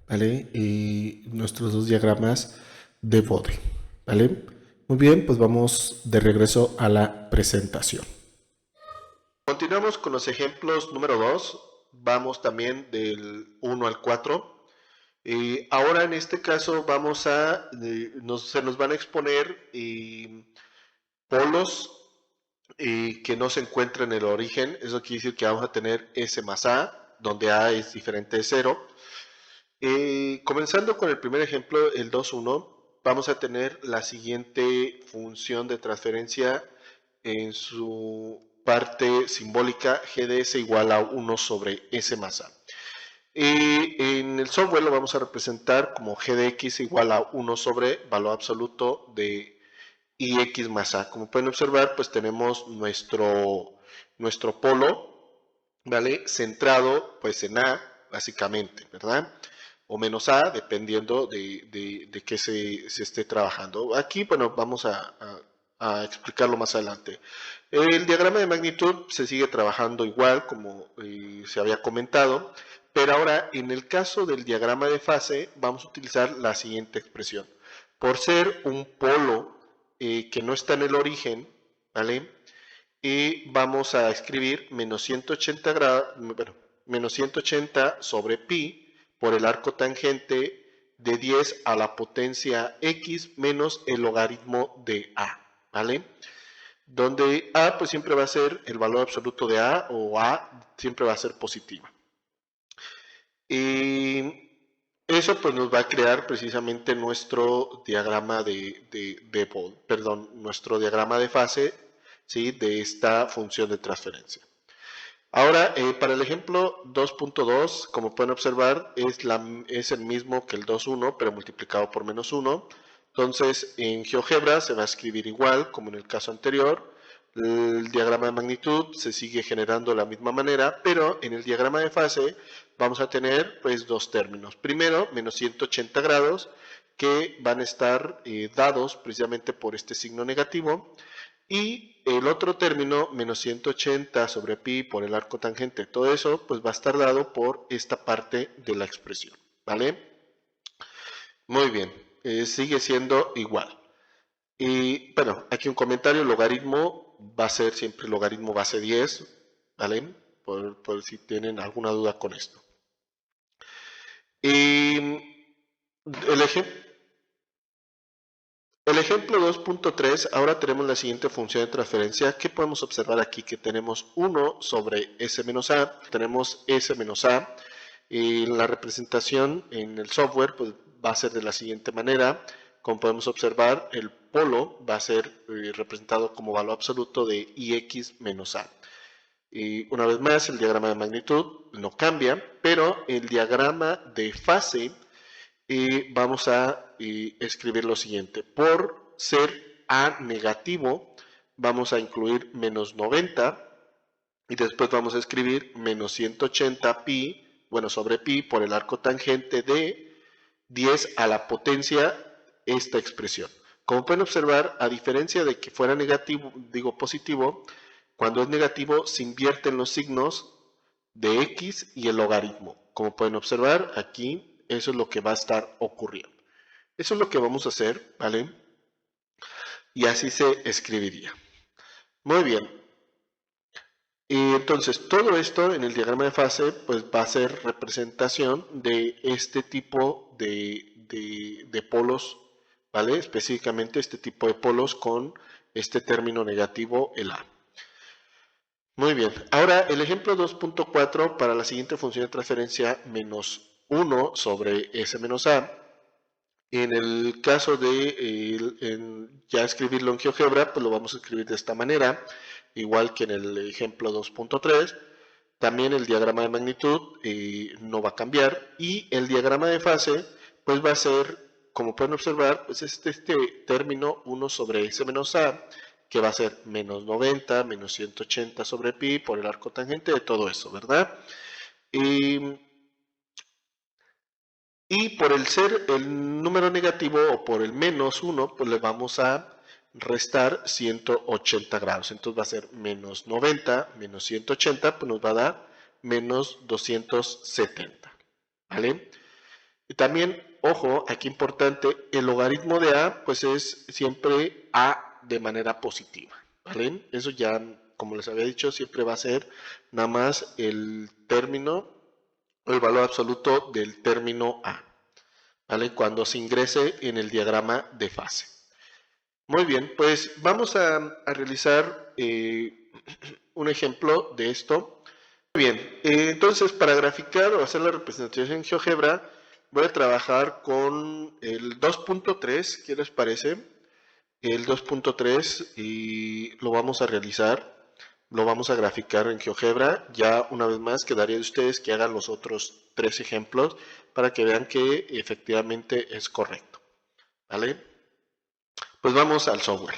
¿Vale? Y nuestros dos diagramas de bode, ¿vale? Muy bien, pues vamos de regreso a la presentación. Continuamos con los ejemplos número 2. Vamos también del 1 al 4. Ahora en este caso vamos a, se nos van a exponer polos que no se encuentran en el origen. Eso quiere decir que vamos a tener S más A, donde A es diferente de 0. Comenzando con el primer ejemplo, el 2,1, vamos a tener la siguiente función de transferencia en su parte simbólica, GDS igual a 1 sobre S más A. En el software lo vamos a representar como GDX igual a 1 sobre valor absoluto de IX más A. Como pueden observar, pues tenemos nuestro polo, ¿vale? Centrado pues en A, básicamente, ¿verdad? O menos A, dependiendo de qué se esté trabajando. Aquí, bueno, vamos a explicarlo más adelante. El diagrama de magnitud se sigue trabajando igual, como se había comentado, pero ahora en el caso del diagrama de fase vamos a utilizar la siguiente expresión. Por ser un polo que no está en el origen, ¿vale? Y vamos a escribir menos 180 grados, bueno, menos 180 sobre pi por el arco tangente de 10 a la potencia x menos el logaritmo de a, ¿vale? Donde a pues siempre va a ser el valor absoluto de a, o a siempre va a ser positiva. Y eso pues nos va a crear precisamente nuestro diagrama nuestro diagrama de fase, ¿sí? De esta función de transferencia. Ahora, para el ejemplo 2.2, como pueden observar, es el mismo que el 2.1, pero multiplicado por menos 1. Entonces, en GeoGebra se va a escribir igual, como en el caso anterior. El diagrama de magnitud se sigue generando de la misma manera, pero en el diagrama de fase vamos a tener pues dos términos. Primero, menos 180 grados, que van a estar dados precisamente por este signo negativo. Y el otro término, menos 180 sobre pi por el arco tangente, todo eso pues va a estar dado por esta parte de la expresión, ¿vale? Muy bien, sigue siendo igual. Y bueno, aquí un comentario, logaritmo va a ser siempre logaritmo base 10, ¿vale? Por si tienen alguna duda con esto. Y el ejemplo 2.3, ahora tenemos la siguiente función de transferencia. ¿Qué podemos observar aquí? Que tenemos 1 sobre S menos A, tenemos S menos A, y la representación en el software pues, va a ser de la siguiente manera. Como podemos observar, el polo va a ser representado como valor absoluto de IX menos A. Y una vez más, el diagrama de magnitud no cambia, pero el diagrama de fase vamos a escribir lo siguiente. Por ser A negativo, vamos a incluir menos 90 y después vamos a escribir menos 180 pi, bueno, sobre pi por el arco tangente de 10 a la potencia esta expresión. Como pueden observar, a diferencia de que fuera negativo, digo positivo, cuando es negativo se invierten los signos de x y el logaritmo. Como pueden observar, aquí eso es lo que va a estar ocurriendo. Eso es lo que vamos a hacer, ¿vale? Y así se escribiría. Muy bien. Y entonces, todo esto en el diagrama de fase, pues va a ser representación de este tipo de polos, ¿vale? Específicamente este tipo de polos con este término negativo, el A. Muy bien. Ahora, el ejemplo 2.4 para la siguiente función de transferencia menos 1 sobre S menos A. En el caso de ya escribirlo en GeoGebra, pues lo vamos a escribir de esta manera. igual que en el ejemplo 2.3. También el diagrama de magnitud no va a cambiar, y el diagrama de fase pues va a ser, como pueden observar, pues este término 1 sobre s menos a, que va a ser menos 90, menos 180 sobre pi por el arco tangente de todo eso, ¿verdad? Y por el ser el número negativo o por el menos 1, pues le vamos a restar 180 grados. Entonces va a ser menos 90 menos 180, pues nos va a dar menos 270. ¿Vale? Y también, ojo, aquí importante, el logaritmo de a, pues es siempre a de manera positiva. ¿Vale? Eso ya, como les había dicho, siempre va a ser nada más el término, el valor absoluto del término a. ¿Vale? Cuando se ingrese en el diagrama de fase. Muy bien, pues vamos a realizar un ejemplo de esto. Muy bien, entonces para graficar o hacer la representación en GeoGebra, voy a trabajar con el 2.3, ¿qué les parece? El 2.3 y lo vamos a realizar, lo vamos a graficar en GeoGebra. Ya una vez más quedaría de ustedes que hagan los otros 3 ejemplos para que vean que efectivamente es correcto. ¿Vale? Pues vamos al software.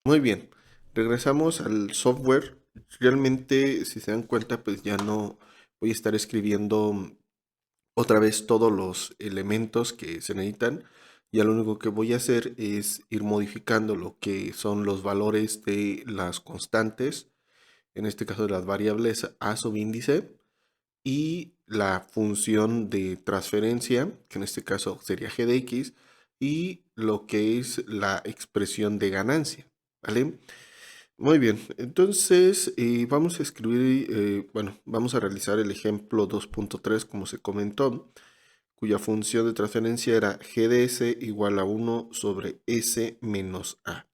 Muy bien, regresamos al software. Realmente, si se dan cuenta, pues ya no voy a estar escribiendo otra vez todos los elementos que se necesitan. Ya lo único que voy a hacer es ir modificando lo que son los valores de las constantes, en este caso de las variables a subíndice, y la función de transferencia, que en este caso sería g de x, y lo que es la expresión de ganancia, ¿vale? Muy bien, entonces vamos a escribir, bueno, vamos a realizar el ejemplo 2.3 como se comentó, cuya función de transferencia era g de s igual a 1 sobre s menos a.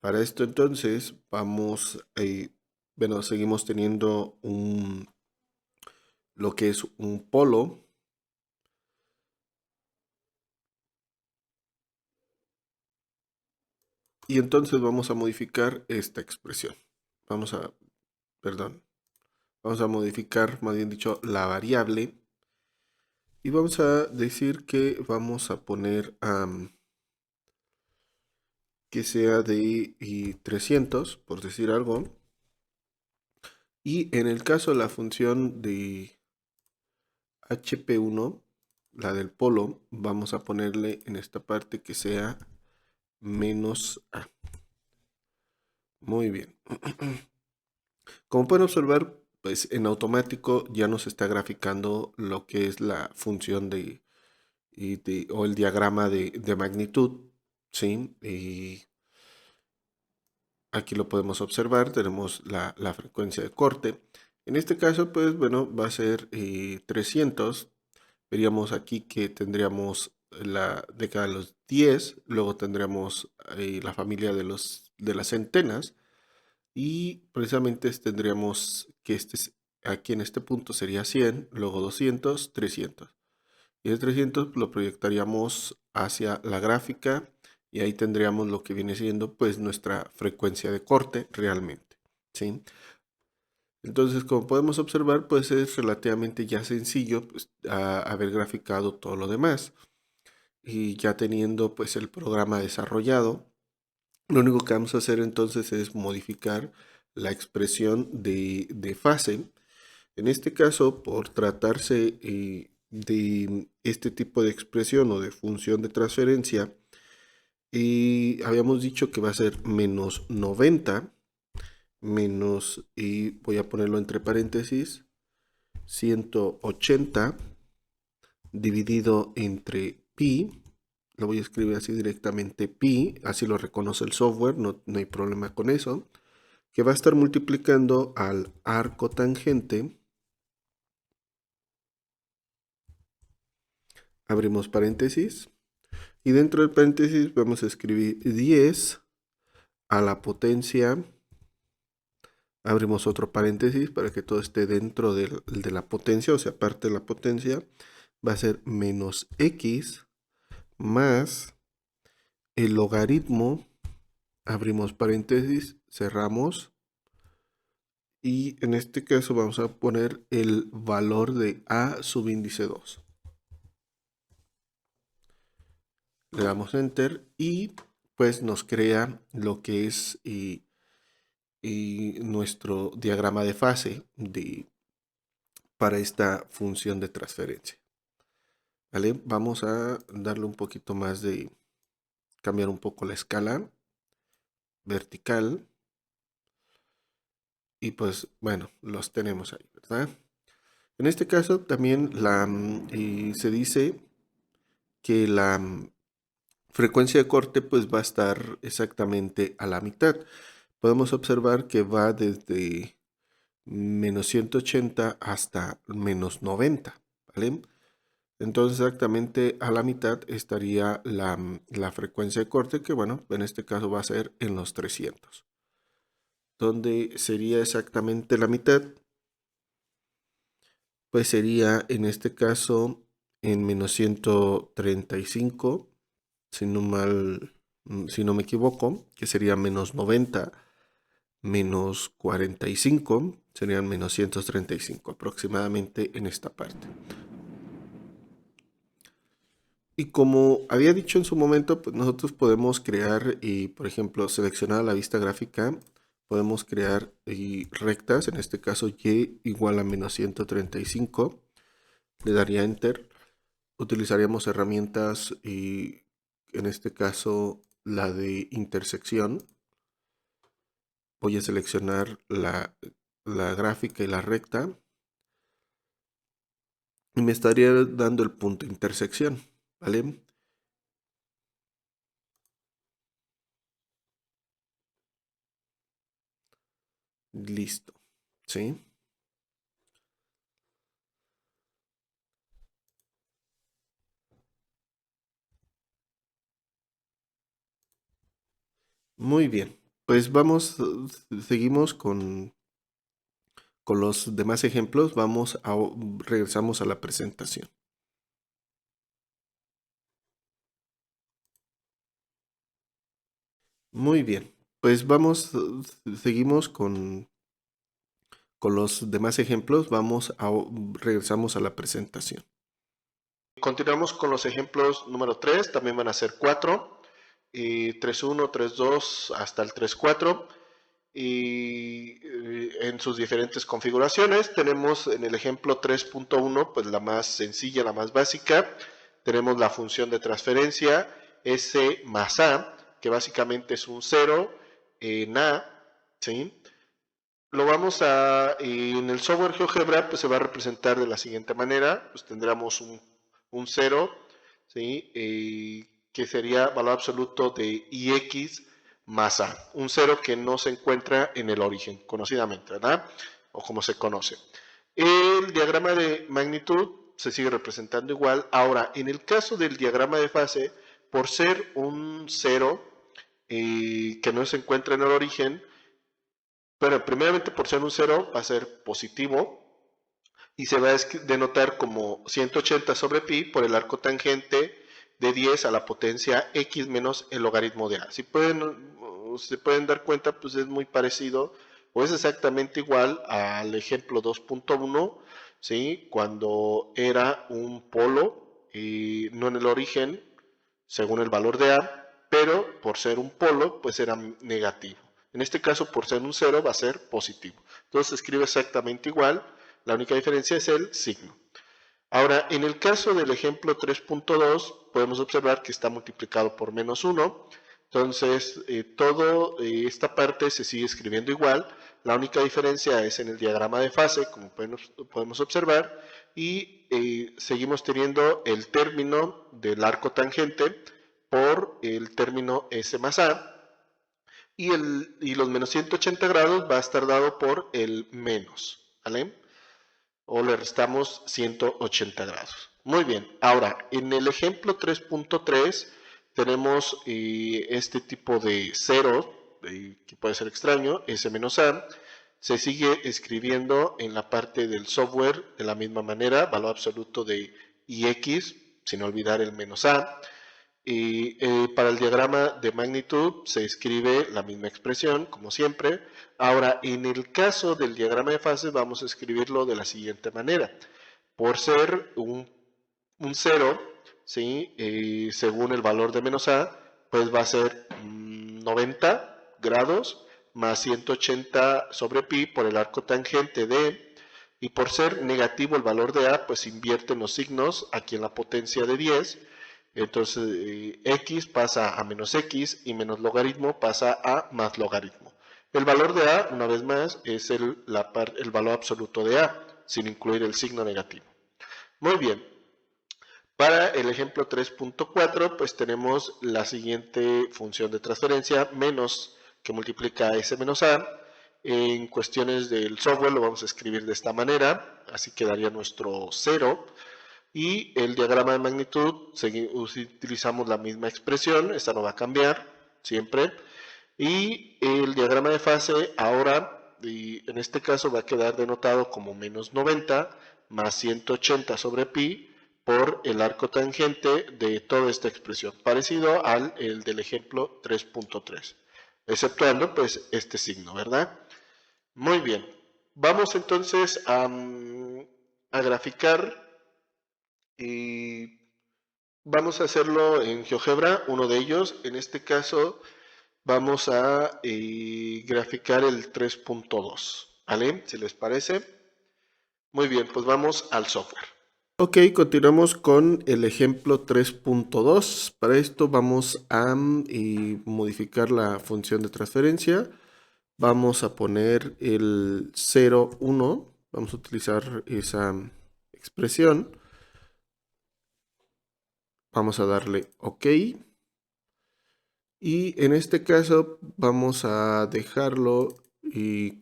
Para esto entonces vamos, bueno, seguimos teniendo lo que es un polo. Y entonces vamos a modificar esta expresión. Perdón, vamos a modificar, más bien dicho, la variable. Y vamos a decir que vamos a poner que sea de 300, por decir algo. Y en el caso de la función de HP1, la del polo, vamos a ponerle en esta parte que sea menos A. Muy bien. Como pueden observar, pues en automático ya nos está graficando lo que es la función o el diagrama de magnitud, ¿sí? Y aquí lo podemos observar, tenemos la frecuencia de corte. En este caso, pues bueno, va a ser 300. Veríamos aquí que tendríamos la década de los 10, luego tendríamos la familia de las centenas, y precisamente tendríamos que aquí en este punto sería 100, luego 200, 300. Y el 300 lo proyectaríamos hacia la gráfica y ahí tendríamos lo que viene siendo pues nuestra frecuencia de corte realmente, ¿sí? Entonces, como podemos observar, pues es relativamente ya sencillo pues, haber graficado todo lo demás. Y ya teniendo pues el programa desarrollado, lo único que vamos a hacer entonces es modificar la expresión de fase. En este caso, por tratarse de este tipo de expresión o de función de transferencia, habíamos dicho que va a ser menos 90 menos, y voy a ponerlo entre paréntesis, 180 dividido entre pi. Lo voy a escribir así directamente, pi, así lo reconoce el software, no hay problema con eso, que va a estar multiplicando al arco tangente, abrimos paréntesis, y dentro del paréntesis vamos a escribir 10 a la potencia, abrimos otro paréntesis para que todo esté dentro de la potencia, o sea, parte de la potencia, va a ser menos x más el logaritmo abrimos paréntesis, cerramos. Y en este caso vamos a poner el valor de A subíndice 2. Le damos Enter y pues nos crea lo que es nuestro diagrama de fase para esta función de transferencia. ¿Vale? Vamos a darle un poquito más de cambiar un poco la escala vertical. Y pues bueno, los tenemos ahí, ¿verdad? En este caso también se dice que la frecuencia de corte pues va a estar exactamente a la mitad. Podemos observar que va desde menos 180 hasta menos 90, ¿vale? Entonces exactamente a la mitad estaría la frecuencia de corte, que bueno, en este caso va a ser en los 300. Donde sería exactamente la mitad, pues sería en este caso en menos 135, si no me equivoco, que sería menos 90, menos 45, serían menos 135 aproximadamente en esta parte. Y como había dicho en su momento, pues nosotros podemos crear y, por ejemplo, seleccionar la vista gráfica, podemos crear rectas, en este caso y igual a menos 135, le daría Enter, utilizaríamos herramientas y en este caso la de intersección. Voy a seleccionar la gráfica y la recta y me estaría dando el punto de intersección, ¿vale? Listo, ¿sí? Muy bien, pues seguimos con los demás ejemplos, regresamos a la presentación. Muy bien, pues seguimos con los demás ejemplos, regresamos a la presentación. Continuamos con los ejemplos número 3, también van a ser 4, y 3.1, 3.2 hasta el 3.4, y en sus diferentes configuraciones. Tenemos en el ejemplo 3.1, pues la más sencilla, la más básica. Tenemos la función de transferencia S más A, que básicamente es un 0 en A, ¿sí? En el software GeoGebra pues se va a representar de la siguiente manera, pues tendremos un 0, ¿sí? Que sería valor absoluto de IX más A, un 0 que no se encuentra en el origen, conocidamente, ¿verdad? O como se conoce. El diagrama de magnitud se sigue representando igual. Ahora, en el caso del diagrama de fase, por ser un 0 que no se encuentra en el origen, pero primeramente por ser un 0 va a ser positivo y se va a denotar como 180 sobre pi por el arco tangente de 10 a la potencia x menos el logaritmo de a. Si se pueden dar cuenta, pues es muy parecido o es exactamente igual al ejemplo 2.1, ¿sí? Cuando era un polo y no en el origen, según el valor de a, pero por ser un polo, pues era negativo. En este caso, por ser un 0, va a ser positivo. Entonces se escribe exactamente igual, la única diferencia es el signo. Ahora, en el caso del ejemplo 3.2, podemos observar que está multiplicado por menos 1. Entonces, toda esta parte se sigue escribiendo igual. La única diferencia es en el diagrama de fase, como podemos observar. Y seguimos teniendo el término del arco tangente por el término S más A. Y los menos 180 grados va a estar dado por el menos, ¿vale? O le restamos 180 grados. Muy bien, ahora en el ejemplo 3.3 tenemos este tipo de cero, que puede ser extraño, S menos A, se sigue escribiendo en la parte del software de la misma manera, valor absoluto de IX, sin olvidar el menos A. Y para el diagrama de magnitud se escribe la misma expresión, como siempre. Ahora, en el caso del diagrama de fases, vamos a escribirlo de la siguiente manera. Por ser un 0, ¿sí? Según el valor de menos a, pues va a ser 90 grados más 180 sobre pi por el arco tangente de, y por ser negativo el valor de a, pues invierten los signos aquí en la potencia de 10. Entonces x pasa a menos x y menos logaritmo pasa a más logaritmo. El valor de a, una vez más, es el valor absoluto de a, sin incluir el signo negativo. Muy bien. Para el ejemplo 3.4, pues tenemos la siguiente función de transferencia, menos que multiplica a s menos a. En cuestiones del software lo vamos a escribir de esta manera, así quedaría nuestro 0. Y el diagrama de magnitud, utilizamos la misma expresión, esta no va a cambiar siempre. Y el diagrama de fase ahora, y en este caso va a quedar denotado como menos 90 más 180 sobre pi por el arco tangente de toda esta expresión, parecido al del ejemplo 3.3, exceptuando pues este signo, ¿verdad? Muy bien, vamos entonces a graficar y vamos a hacerlo en GeoGebra, uno de ellos. En este caso vamos a graficar el 3.2, ¿vale? Si les parece. Muy bien, pues vamos al software. Ok, continuamos con el ejemplo 3.2. Para esto vamos a modificar la función de transferencia. Vamos a poner el 0, 1. Vamos a utilizar esa expresión. Vamos a darle OK. Y en este caso vamos a dejarlo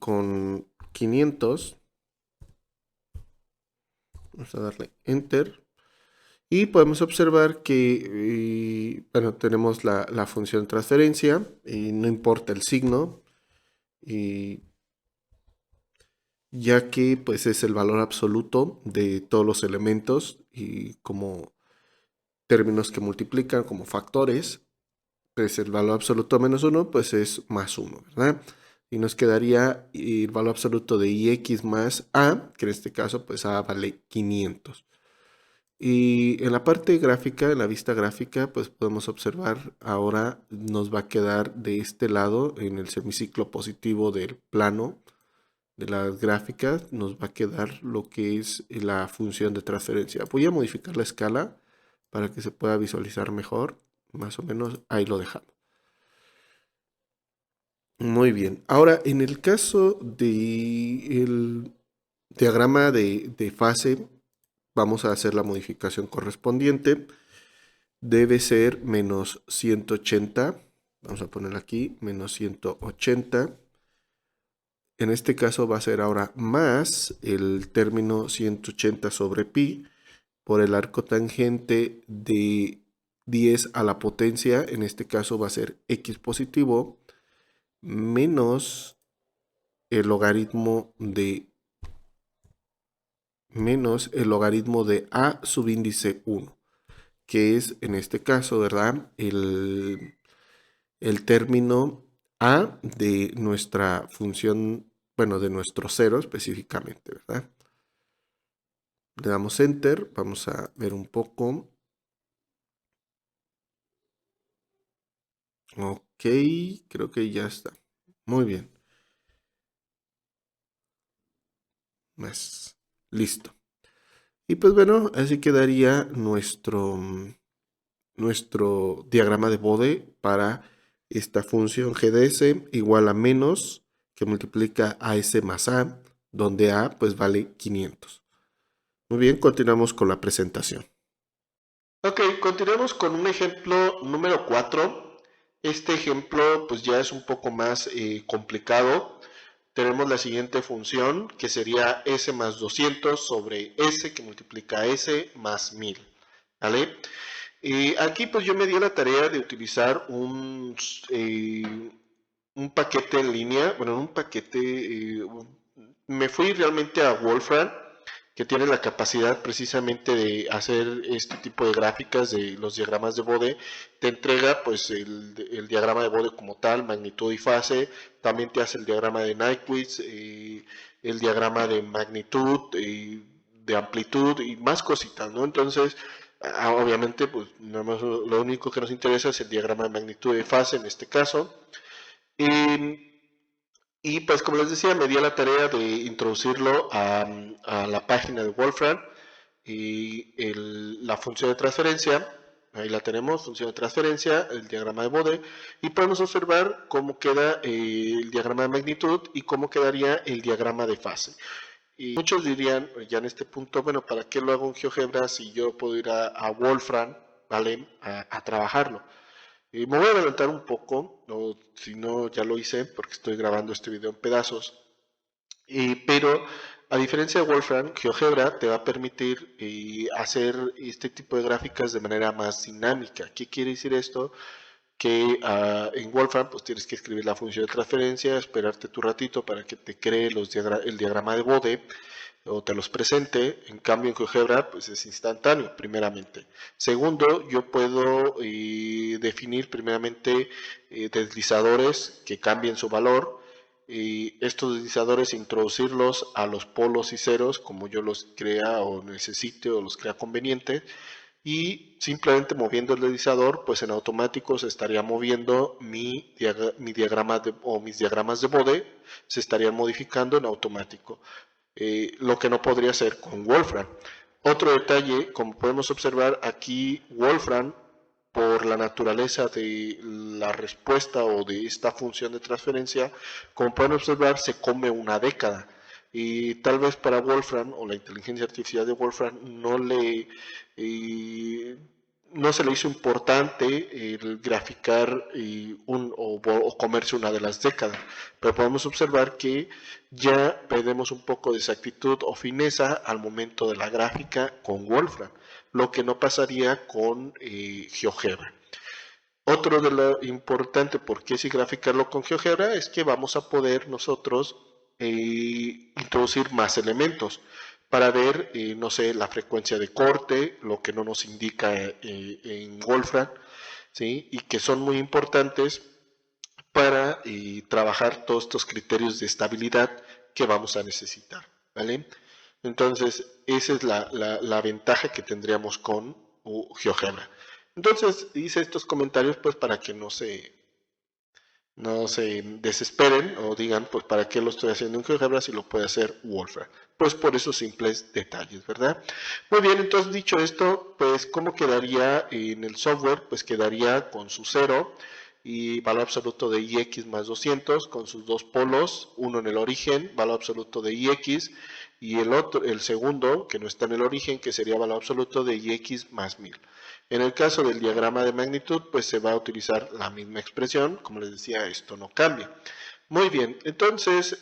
con 500. Vamos a darle Enter. Y podemos observar que, bueno, tenemos la función transferencia y no importa el signo, ya que pues es el valor absoluto de todos los elementos y como términos que multiplican como factores, pues el valor absoluto menos 1 pues es más 1, ¿verdad? Y nos quedaría el valor absoluto de ix más a, que en este caso pues a vale 500. Y en la parte gráfica, en la vista gráfica, pues podemos observar ahora nos va a quedar de este lado, en el semiciclo positivo del plano de las gráficas, nos va a quedar lo que es la función de transferencia. Voy a modificar la escala para que se pueda visualizar mejor. Más o menos ahí lo dejamos. Muy bien. Ahora, en el caso del diagrama de fase, vamos a hacer la modificación correspondiente. Debe ser menos 180. Vamos a poner aquí menos 180. En este caso va a ser ahora más el término 180 sobre pi por el arco tangente de 10 a la potencia. En este caso va a ser x positivo menos el logaritmo de a subíndice 1, que es en este caso, ¿verdad? El término a de nuestra función, bueno, de nuestro cero específicamente, ¿verdad? Le damos Enter, vamos a ver un poco. Ok, creo que ya está. Muy bien. Más. Listo. Y pues bueno, así quedaría nuestro diagrama de Bode para esta función GDS igual a menos que multiplica a S más A, donde A pues vale 500. Muy bien, continuamos con la presentación. Ok, continuamos con un ejemplo número 4. Este ejemplo pues ya es un poco más complicado. Tenemos la siguiente función que sería S más 200 sobre S que multiplica a S más 1000. ¿Vale? Aquí pues yo me di la tarea de utilizar un paquete en línea, bueno, un paquete, me fui realmente a Wolfram que tiene la capacidad precisamente de hacer este tipo de gráficas de los diagramas de Bode. Te entrega pues el diagrama de Bode como tal, magnitud y fase, también te hace el diagrama de Nyquist, el diagrama de magnitud, de amplitud y más cositas, ¿no? Entonces, obviamente, pues nada más lo único que nos interesa es el diagrama de magnitud y fase en este caso. Y pues como les decía, me di a la tarea de introducirlo a la página de Wolfram y la función de transferencia. Ahí la tenemos, función de transferencia, el diagrama de Bode, y podemos observar cómo queda el diagrama de magnitud y cómo quedaría el diagrama de fase. Y muchos dirían, ya en este punto, bueno, ¿para qué lo hago en GeoGebra si yo puedo ir a Wolfram, ¿vale? A trabajarlo. Me voy a adelantar un poco, o si no ya lo hice porque estoy grabando este video en pedazos, pero a diferencia de Wolfram, GeoGebra te va a permitir hacer este tipo de gráficas de manera más dinámica. ¿Qué quiere decir esto? Que en Wolfram pues tienes que escribir la función de transferencia, esperarte tu ratito para que te cree el diagrama de Bode o te los presente. En cambio en GeoGebra pues es instantáneo primeramente. Segundo, yo puedo definir primeramente deslizadores que cambien su valor y estos deslizadores introducirlos a los polos y ceros como yo los crea o necesite o los crea conveniente, y simplemente moviendo el deslizador pues en automático se estaría moviendo mi diagrama o mis diagramas de Bode se estarían modificando en automático, lo que no podría hacer con Wolfram. Otro detalle, como podemos observar aquí, Wolfram, por la naturaleza de la respuesta o de esta función de transferencia, como pueden observar, se come una década. Y tal vez para Wolfram o la inteligencia artificial de Wolfram no se le hizo importante el graficar o comerse una de las décadas, pero podemos observar que ya perdemos un poco de exactitud o fineza al momento de la gráfica con Wolfram, lo que no pasaría con GeoGebra. Otro de lo importante, por qué si graficarlo con GeoGebra, es que vamos a poder nosotros introducir más elementos para ver, no sé, la frecuencia de corte, lo que no nos indica en Wolfram, ¿sí? Y que son muy importantes para trabajar todos estos criterios de estabilidad que vamos a necesitar, ¿vale? Entonces, esa es la ventaja que tendríamos con GeoGebra. Entonces, hice estos comentarios pues para que no se desesperen o digan, pues, ¿para qué lo estoy haciendo en GeoGebra si lo puede hacer Wolfram? Pues por esos simples detalles, ¿verdad? Muy bien, entonces dicho esto, pues, ¿cómo quedaría en el software? Pues quedaría con su 0 y valor absoluto de ix más 200 con sus dos polos, uno en el origen, valor absoluto de ix, y el segundo, que no está en el origen, que sería valor absoluto de ix más 1000. En el caso del diagrama de magnitud, pues se va a utilizar la misma expresión. Como les decía, esto no cambia. Muy bien, entonces,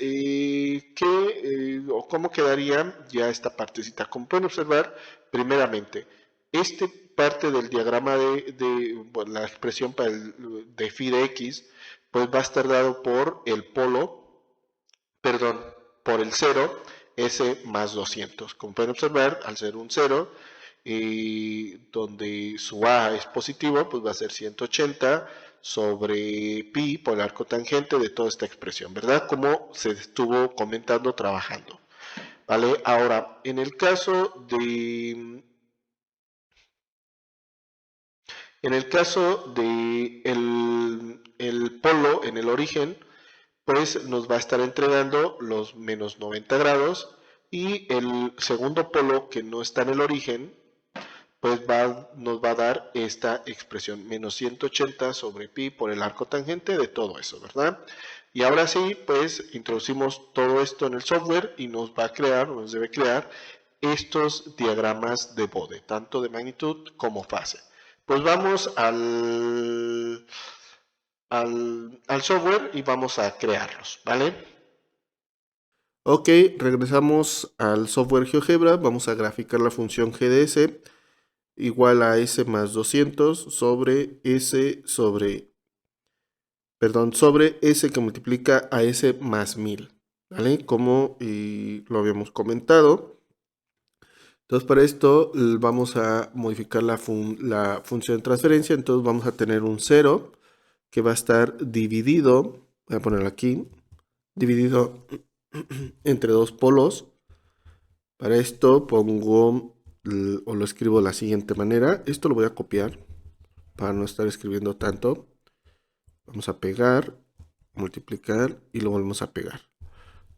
¿cómo quedaría ya esta partecita? Como pueden observar, primeramente, esta parte del diagrama bueno, la expresión de phi de x, pues va a estar dado por el polo, perdón, por el 0, s más 200. Como pueden observar, al ser un 0, y donde su A es positivo, pues va a ser 180 sobre pi por el arco tangente de toda esta expresión, ¿verdad? Como se estuvo comentando, trabajando, ¿vale? Ahora, en el caso de el polo en el origen, pues nos va a estar entregando los menos 90 grados, y el segundo polo que no está en el origen, pues nos va a dar esta expresión, menos 180 sobre pi por el arco tangente de todo eso, ¿verdad? Y ahora sí, pues introducimos todo esto en el software y nos debe crear estos diagramas de Bode, tanto de magnitud como fase. Pues vamos al software y vamos a crearlos, ¿vale? Ok, regresamos al software GeoGebra, vamos a graficar la función GDS igual a S más 200 sobre S que multiplica a S más 1000, ¿vale? Como lo habíamos comentado, Entonces para esto vamos a modificar la función de transferencia. Entonces vamos a tener un 0 que va a estar dividido, voy a ponerlo aquí, dividido entre dos polos. Para esto pongo o lo escribo de la siguiente manera. Esto lo voy a copiar para no estar escribiendo tanto. Vamos a pegar, multiplicar y lo volvemos a pegar.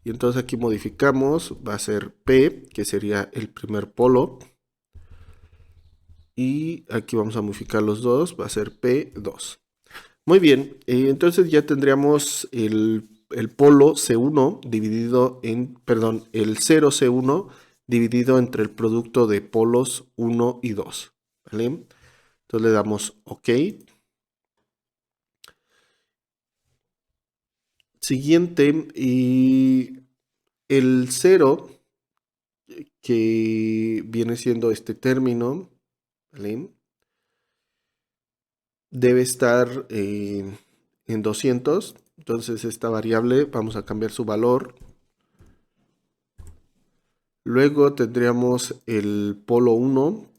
Y entonces aquí modificamos, va a ser P, que sería el primer polo. Y aquí vamos a modificar los dos, va a ser P2. Muy bien, entonces ya tendríamos el polo C1 dividido en, perdón, el 0 C1 dividido entre el producto de polos 1 y 2. ¿Vale? Entonces le damos OK. Siguiente, y el 0, que viene siendo este término, ¿vale? Debe estar en 200. Entonces esta variable vamos a cambiar su valor. Luego tendríamos el polo 1.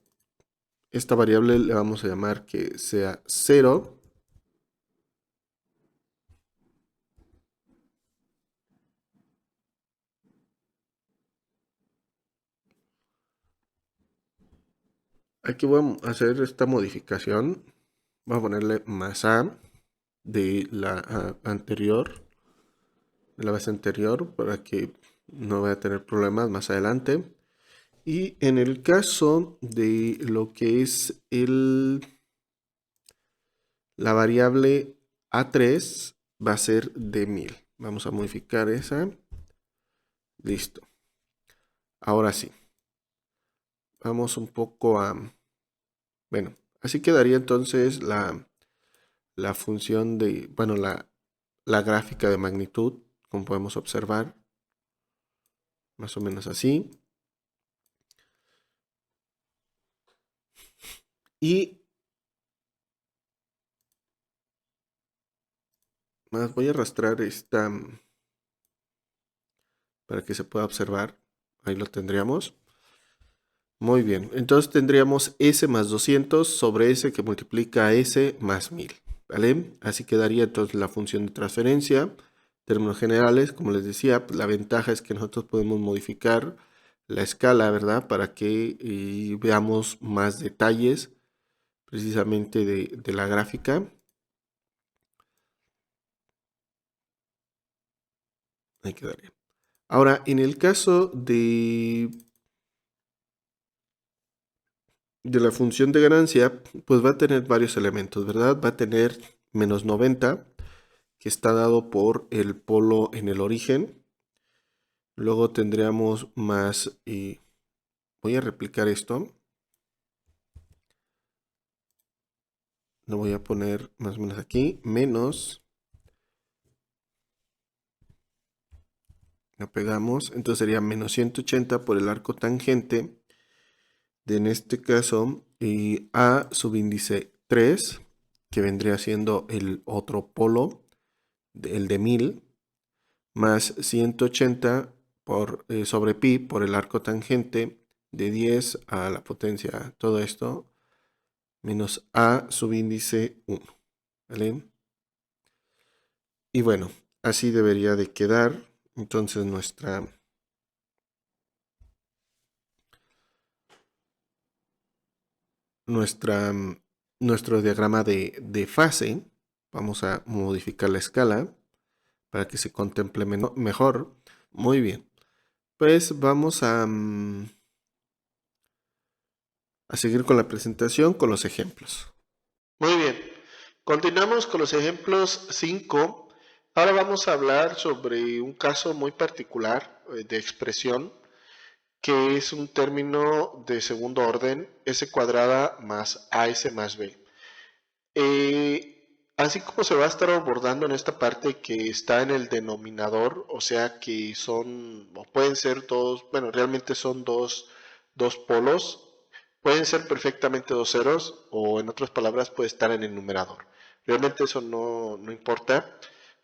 Esta variable le vamos a llamar que sea 0. Aquí voy a hacer esta modificación. Voy a ponerle más A de la anterior, de la vez anterior, para que no vaya a tener problemas más adelante. Y en el caso de lo que es la variable A3 va a ser de 1000. Vamos a modificar esa. Listo. Ahora sí. Vamos un poco a... Bueno, así quedaría entonces la función de... Bueno, la gráfica de magnitud, como podemos observar. Más o menos así. Y más voy a arrastrar esta para que se pueda observar. Ahí lo tendríamos. Muy bien, entonces tendríamos S más 200 sobre S que multiplica a S más 1000, ¿vale? Así quedaría entonces la función de transferencia. En términos generales, como les decía, pues, la ventaja es que nosotros podemos modificar la escala, ¿verdad? Para que veamos más detalles precisamente de la gráfica. Ahí quedaría. Ahora, en el caso de la función de ganancia, pues va a tener varios elementos, ¿verdad? Va a tener menos 90, que está dado por el polo en el origen. Luego tendríamos más, y voy a replicar esto. Lo voy a poner más o menos aquí, menos. Lo pegamos, entonces sería menos 180 por el arco tangente de, en este caso, y A subíndice 3, que vendría siendo el otro polo, el de 1000, más 180 sobre pi por el arco tangente de 10 a la potencia, todo esto, menos A subíndice 1, ¿vale? Y bueno, así debería de quedar entonces nuestro diagrama de fase. Vamos a modificar la escala para que se contemple mejor. Muy bien. Pues vamos a seguir con la presentación con los ejemplos. Muy bien, continuamos con los ejemplos 5. Ahora vamos a hablar sobre un caso muy particular de expresión, que es un término de segundo orden, s cuadrada más as más b. Así como se va a estar abordando en esta parte que está en el denominador, o sea que son, o pueden ser dos, bueno, realmente son dos polos, pueden ser perfectamente dos ceros, o en otras palabras puede estar en el numerador. Realmente eso no importa,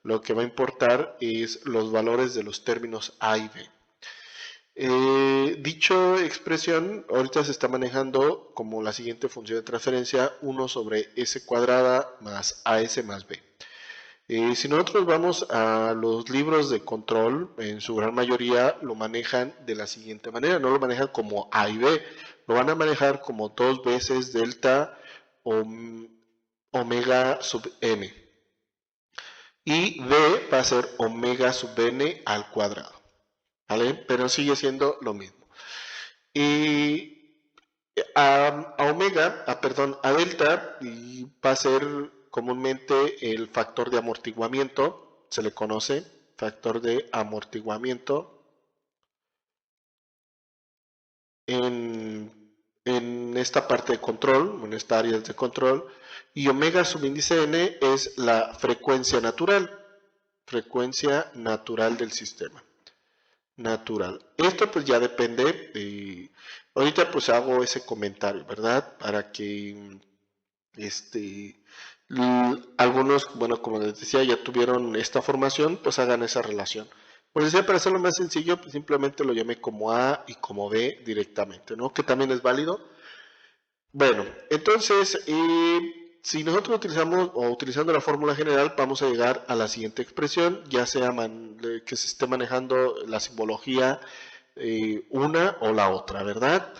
lo que va a importar es los valores de los términos A y B. Dicha expresión ahorita se está manejando como la siguiente función de transferencia: 1 sobre s cuadrada más as más b. Si nosotros vamos a los libros de control, en su gran mayoría lo manejan de la siguiente manera: no lo manejan como a y b, lo van a manejar como 2 veces delta omega sub n, y b va a ser omega sub n al cuadrado, ¿vale? Pero sigue siendo lo mismo. Y a delta va a ser comúnmente el factor de amortiguamiento, se le conoce factor de amortiguamiento en esta parte de control, en esta área de control, y omega subíndice n es la frecuencia natural del sistema. Esto pues ya depende. Ahorita pues hago ese comentario, ¿verdad? Para que algunos, bueno, como les decía, ya tuvieron esta formación, pues hagan esa relación. Pues decía, para hacerlo más sencillo, pues simplemente lo llamé como A y como B directamente, ¿no? Que también es válido. Bueno, entonces, si nosotros utilizando la fórmula general, vamos a llegar a la siguiente expresión, ya sea que se esté manejando la simbología una o la otra, ¿verdad?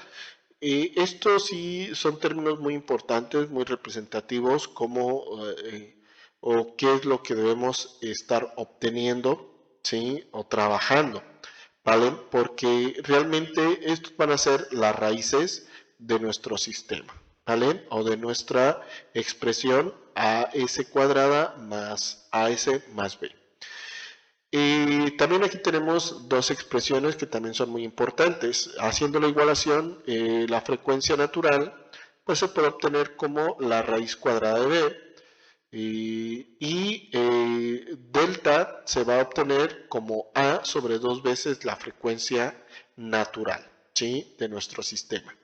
Estos sí son términos muy importantes, muy representativos, como o qué es lo que debemos estar obteniendo, ¿sí? O trabajando, ¿vale? Porque realmente estos van a ser las raíces de nuestro sistema, ¿vale? O de nuestra expresión AS cuadrada más AS más B. Y también aquí tenemos dos expresiones que también son muy importantes. Haciendo la igualación, la frecuencia natural pues se puede obtener como la raíz cuadrada de b, delta se va a obtener como a sobre 2 veces la frecuencia natural, ¿sí?, de nuestro sistema.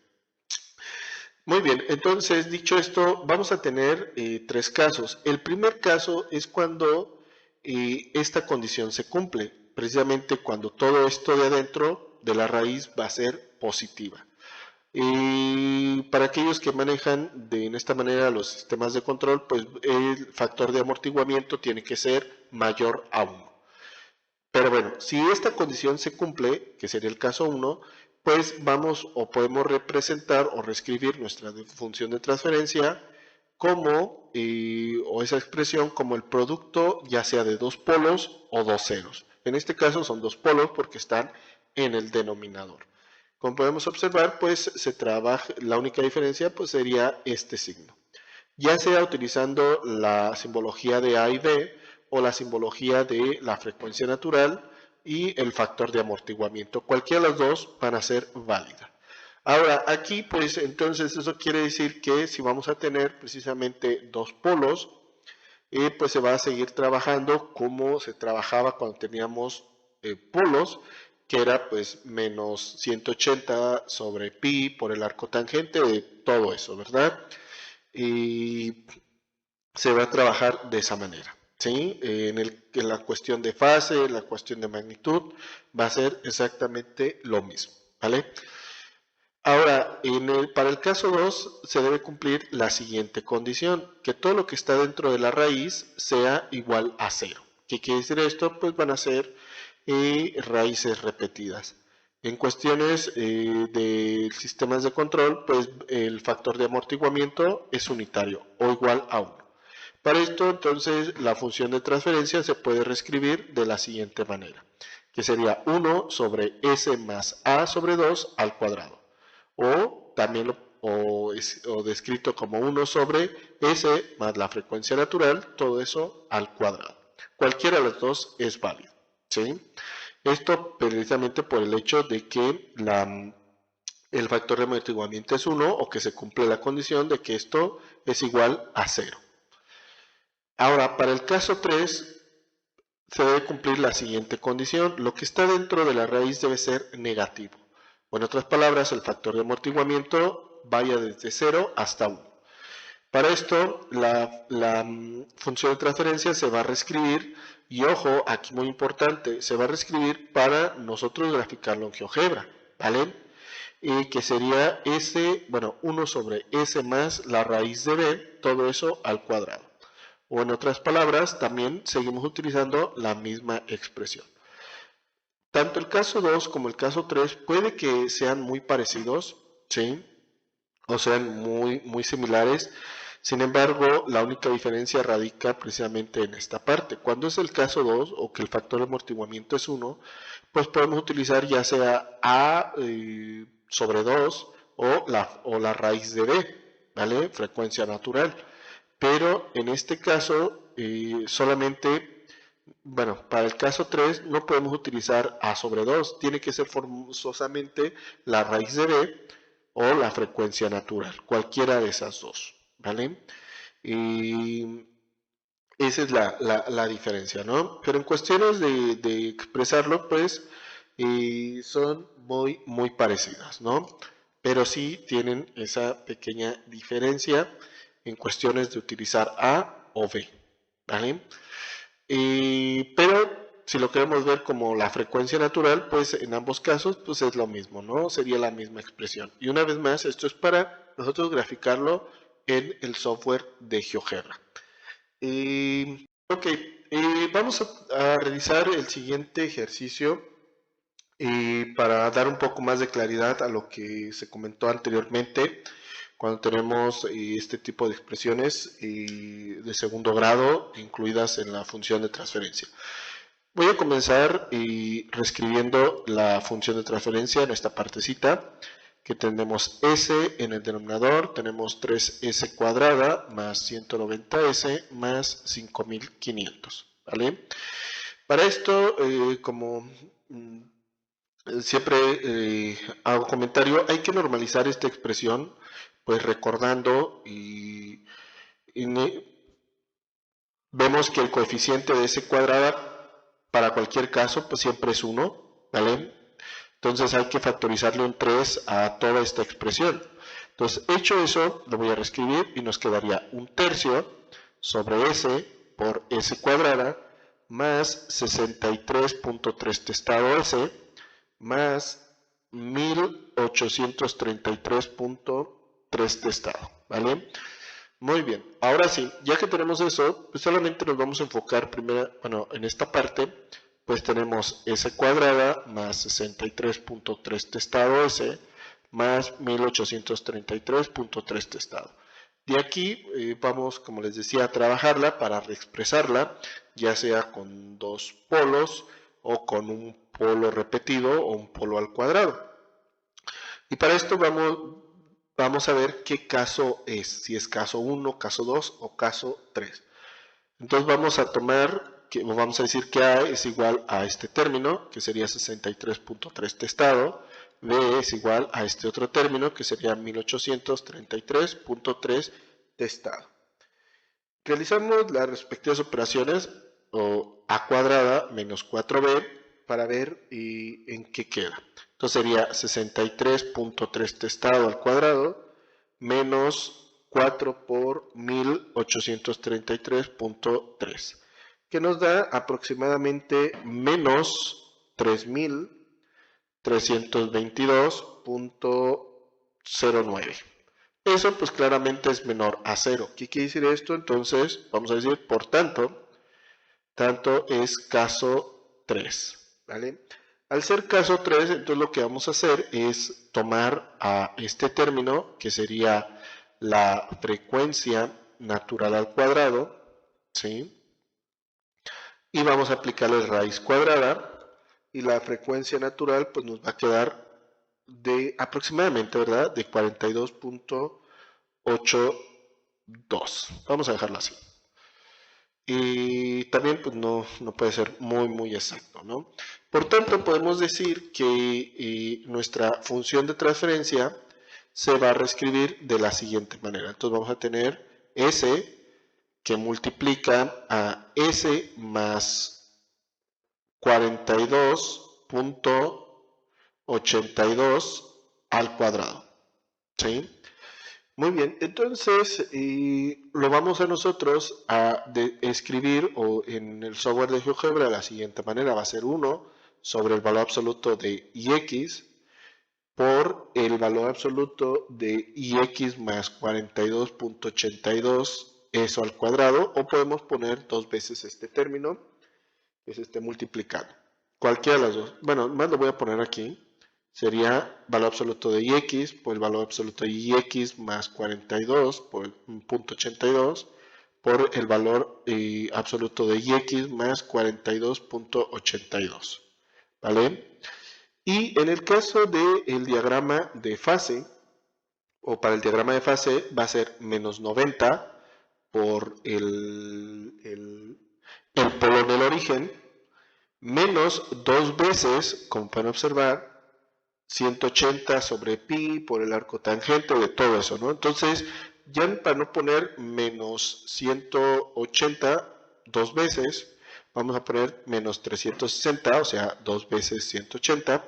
Muy bien, entonces dicho esto, vamos a tener 3 casos. El primer caso es cuando esta condición se cumple, precisamente cuando todo esto de adentro de la raíz va a ser positiva. Para aquellos que manejan en esta manera los sistemas de control, pues el factor de amortiguamiento tiene que ser mayor a 1. Pero bueno, si esta condición se cumple, que sería el caso 1, pues vamos o podemos representar o reescribir nuestra función de transferencia como, o esa expresión como el producto ya sea de dos polos o dos ceros. En este caso son dos polos porque están en el denominador. Como podemos observar, pues se trabaja, la única diferencia pues sería este signo. Ya sea utilizando la simbología de A y B o la simbología de la frecuencia natural y el factor de amortiguamiento. Cualquiera de las dos van a ser válidas. Ahora, aquí pues entonces eso quiere decir que si vamos a tener precisamente dos polos, pues se va a seguir trabajando como se trabajaba cuando teníamos polos, que era pues menos 180 sobre pi por el arco tangente de todo eso, ¿verdad? Y se va a trabajar de esa manera, ¿sí? En la cuestión de fase, en la cuestión de magnitud, va a ser exactamente lo mismo, ¿vale? Ahora, para el caso 2 se debe cumplir la siguiente condición: que todo lo que está dentro de la raíz sea igual a 0. ¿Qué quiere decir esto? Pues van a ser raíces repetidas. En cuestiones de sistemas de control, pues el factor de amortiguamiento es unitario o igual a 1. Para esto, entonces, la función de transferencia se puede reescribir de la siguiente manera, que sería 1 sobre s más a sobre 2 al cuadrado, o también descrito como 1 sobre s más la frecuencia natural, todo eso al cuadrado. Cualquiera de los dos es válido, ¿sí? Esto precisamente por el hecho de que el factor de amortiguamiento es 1, o que se cumple la condición de que esto es igual a 0. Ahora, para el caso 3, se debe cumplir la siguiente condición: lo que está dentro de la raíz debe ser negativo. O en otras palabras, el factor de amortiguamiento vaya desde 0 hasta 1. Para esto, la función de transferencia se va a reescribir, y ojo, aquí muy importante, se va a reescribir para nosotros graficarlo en GeoGebra, ¿vale? Y que sería S, bueno, 1 sobre S más la raíz de B, todo eso al cuadrado. O en otras palabras, también seguimos utilizando la misma expresión. Tanto el caso 2 como el caso 3 puede que sean muy parecidos, ¿sí? O sean muy similares. Sin embargo, la única diferencia radica precisamente en esta parte. Cuando es el caso 2 o que el factor de amortiguamiento es 1, pues podemos utilizar ya sea A sobre 2 o la raíz de B, ¿vale? Frecuencia natural. Pero en este caso, solamente, bueno, para el caso 3 no podemos utilizar A sobre 2, tiene que ser forzosamente la raíz de B o la frecuencia natural, cualquiera de esas dos, ¿vale? Y esa es la diferencia, ¿no? Pero en cuestiones de expresarlo, pues son muy parecidas, ¿no? Pero sí tienen esa pequeña diferencia en cuestiones de utilizar A o B, ¿vale? Pero si lo queremos ver como la frecuencia natural, pues en ambos casos pues es lo mismo, ¿no? Sería la misma expresión. Y una vez más, esto es para nosotros graficarlo en el software de GeoGebra. Ok, vamos a realizar el siguiente ejercicio para dar un poco más de claridad a lo que se comentó anteriormente cuando tenemos este tipo de expresiones de segundo grado incluidas en la función de transferencia. Voy a comenzar reescribiendo la función de transferencia en esta partecita, que tenemos S en el denominador, tenemos 3S cuadrada más 190S más 5500, ¿vale? Para esto, como siempre hago comentario, hay que normalizar esta expresión, pues recordando vemos que el coeficiente de S cuadrada para cualquier caso pues siempre es 1, ¿vale? Entonces hay que factorizarle un 3 a toda esta expresión. Entonces, hecho eso, lo voy a reescribir y nos quedaría un tercio sobre S por S cuadrada más 63.3 testado S más 1833.3 testado, ¿vale? Muy bien, ahora sí, ya que tenemos eso, pues solamente nos vamos a enfocar primero, bueno, en esta parte, pues tenemos S cuadrada más 63.3 testado S más 1833.3 testado. De aquí vamos, como les decía, a trabajarla para reexpresarla, ya sea con dos polos o con un polo repetido o un polo al cuadrado. Y para esto vamos a ver qué caso es, si es caso 1, caso 2 o caso 3. Entonces vamos a vamos a decir que A es igual a este término, que sería 63.3 testado, B es igual a este otro término, que sería 1833.3 testado. Realizamos las respectivas operaciones, o A cuadrada menos 4B, para ver en qué queda. Entonces sería 63.3 testado al cuadrado menos 4 por 1833.3, que nos da aproximadamente menos 3322.09. Eso pues claramente es menor a 0. ¿Qué quiere decir esto? Entonces vamos a decir, por tanto es caso 3, ¿vale? Al ser caso 3, entonces lo que vamos a hacer es tomar a este término, que sería la frecuencia natural al cuadrado, ¿sí? Y vamos a aplicarle raíz cuadrada, y la frecuencia natural pues nos va a quedar de aproximadamente, ¿verdad? De 42.82. Vamos a dejarlo así. Y también pues no puede ser muy exacto, ¿no? Por tanto, podemos decir que nuestra función de transferencia se va a reescribir de la siguiente manera. Entonces vamos a tener S que multiplica a S más 42.82 al cuadrado, ¿sí? Muy bien, entonces lo vamos a nosotros a escribir o en el software de GeoGebra de la siguiente manera. Va a ser 1 sobre el valor absoluto de ix por el valor absoluto de ix más 42.82, eso al cuadrado, o podemos poner dos veces este término, que es este multiplicado. Cualquiera de las dos. Bueno, más lo voy a poner aquí. Sería valor absoluto de ix por el valor absoluto de ix más 42 por el punto 82 por el valor absoluto de ix más 42.82. ¿Vale? Y en el caso del diagrama de fase, o para el diagrama de fase, va a ser menos 90 por el polo del origen, menos dos veces, como pueden observar, 180 sobre pi por el arco tangente de todo eso, ¿no? Entonces, ya para no poner menos 180 dos veces, vamos a poner menos 360, o sea, dos veces 180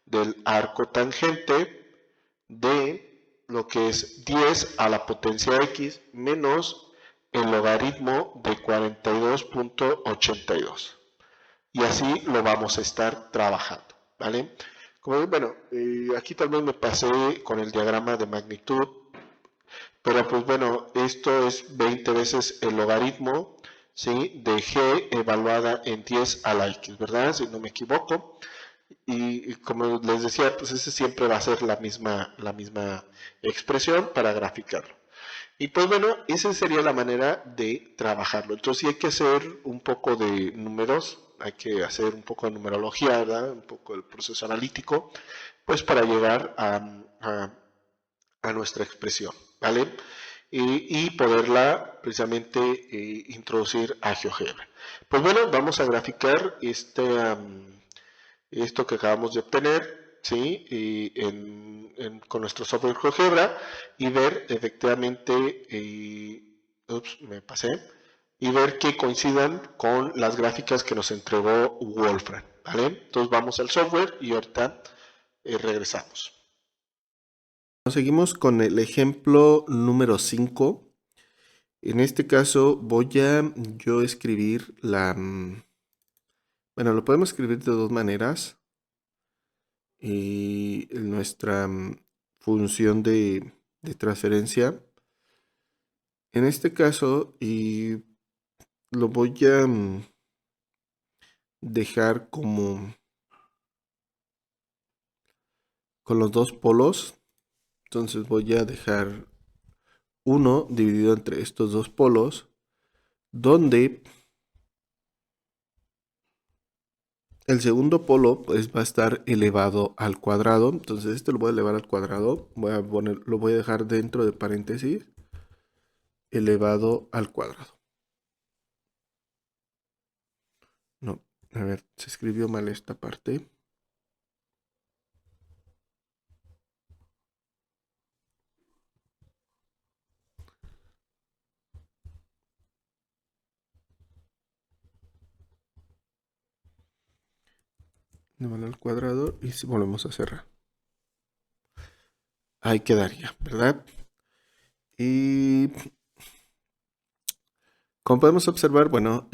del arco tangente de lo que es 10 a la potencia x menos el logaritmo de 42.82. Y así lo vamos a estar trabajando, ¿vale? Como ven, bueno, aquí tal vez me pasé con el diagrama de magnitud, pero pues bueno, esto es 20 veces el logaritmo, ¿sí? De g evaluada en 10 a la x, ¿verdad? Si no me equivoco. Y como les decía, pues ese siempre va a ser la misma expresión para graficarlo. Y pues bueno, esa sería la manera de trabajarlo. Entonces sí hay que hacer un poco de números, hay que hacer un poco de numerología, ¿verdad? Un poco del proceso analítico, pues para llegar a nuestra expresión, ¿vale? Y poderla precisamente introducir a GeoGebra. Pues bueno, vamos a graficar esto que acabamos de obtener, ¿sí? Con nuestro software GeoGebra y ver efectivamente, me pasé, y ver que coincidan con las gráficas que nos entregó Wolfram, ¿vale? Entonces vamos al software y ahorita regresamos. Seguimos con el ejemplo número 5. En este caso voy a yo escribir bueno, lo podemos escribir de dos maneras. Y nuestra función de transferencia. En este caso, y lo voy a dejar como con los dos polos. Entonces voy a dejar 1 dividido entre estos dos polos, donde el segundo polo pues va a estar elevado al cuadrado. Entonces este lo voy a elevar al cuadrado. Lo voy a dejar dentro de paréntesis, elevado al cuadrado. No, a ver, se escribió mal esta parte. Elevado al cuadrado y si volvemos a cerrar. Ahí quedaría, ¿verdad? Y como podemos observar, bueno,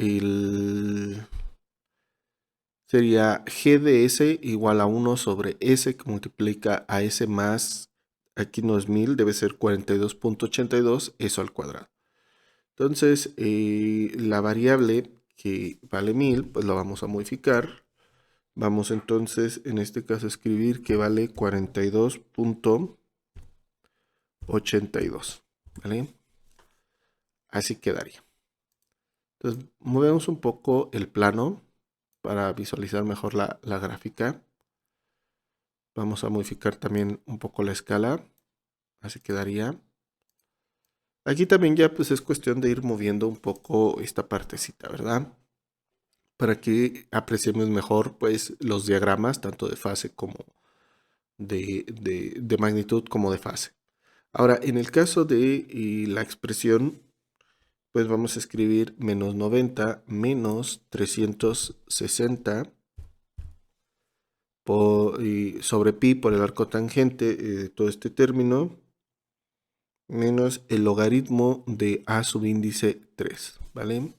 sería g de s igual a 1 sobre s que multiplica a s más, aquí no es 1000, debe ser 42.82, eso al cuadrado. Entonces, la variable que vale 1000, pues la vamos a modificar. Vamos entonces, en este caso, a escribir que vale 42.82, ¿vale? Así quedaría. Entonces, movemos un poco el plano para visualizar mejor la gráfica. Vamos a modificar también un poco la escala. Así quedaría. Aquí también ya pues es cuestión de ir moviendo un poco esta partecita, ¿verdad? Para que apreciemos mejor pues los diagramas, tanto de fase como de magnitud como de fase. Ahora, en el caso de la expresión, pues vamos a escribir menos 90 menos 360 sobre pi por el arco tangente de todo este término, menos el logaritmo de a subíndice 3, ¿vale?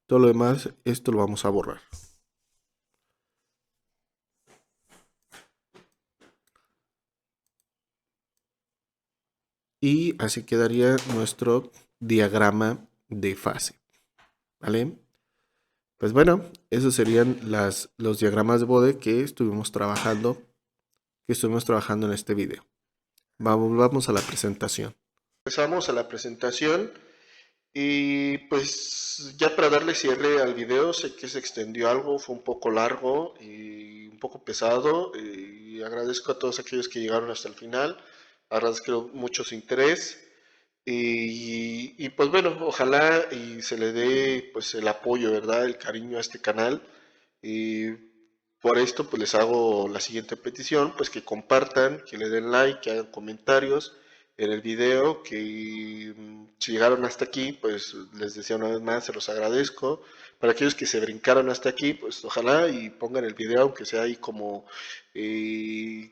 Todo lo demás, esto lo vamos a borrar. Y así quedaría nuestro diagrama de fase, ¿vale? Pues bueno, esos serían los diagramas de Bode que estuvimos trabajando en este video. Vamos a la presentación. Empezamos a la presentación y pues ya para darle cierre al video, sé que se extendió algo, fue un poco largo y un poco pesado y agradezco a todos aquellos que llegaron hasta el final, agradezco mucho su interés y pues bueno, ojalá y se le dé pues el apoyo, ¿verdad? El cariño a este canal y por esto pues les hago la siguiente petición, pues que compartan, que le den like, que hagan comentarios en el video, que si llegaron hasta aquí, pues les decía una vez más, se los agradezco. Para aquellos que se brincaron hasta aquí, pues ojalá y pongan el video, aunque sea ahí como eh,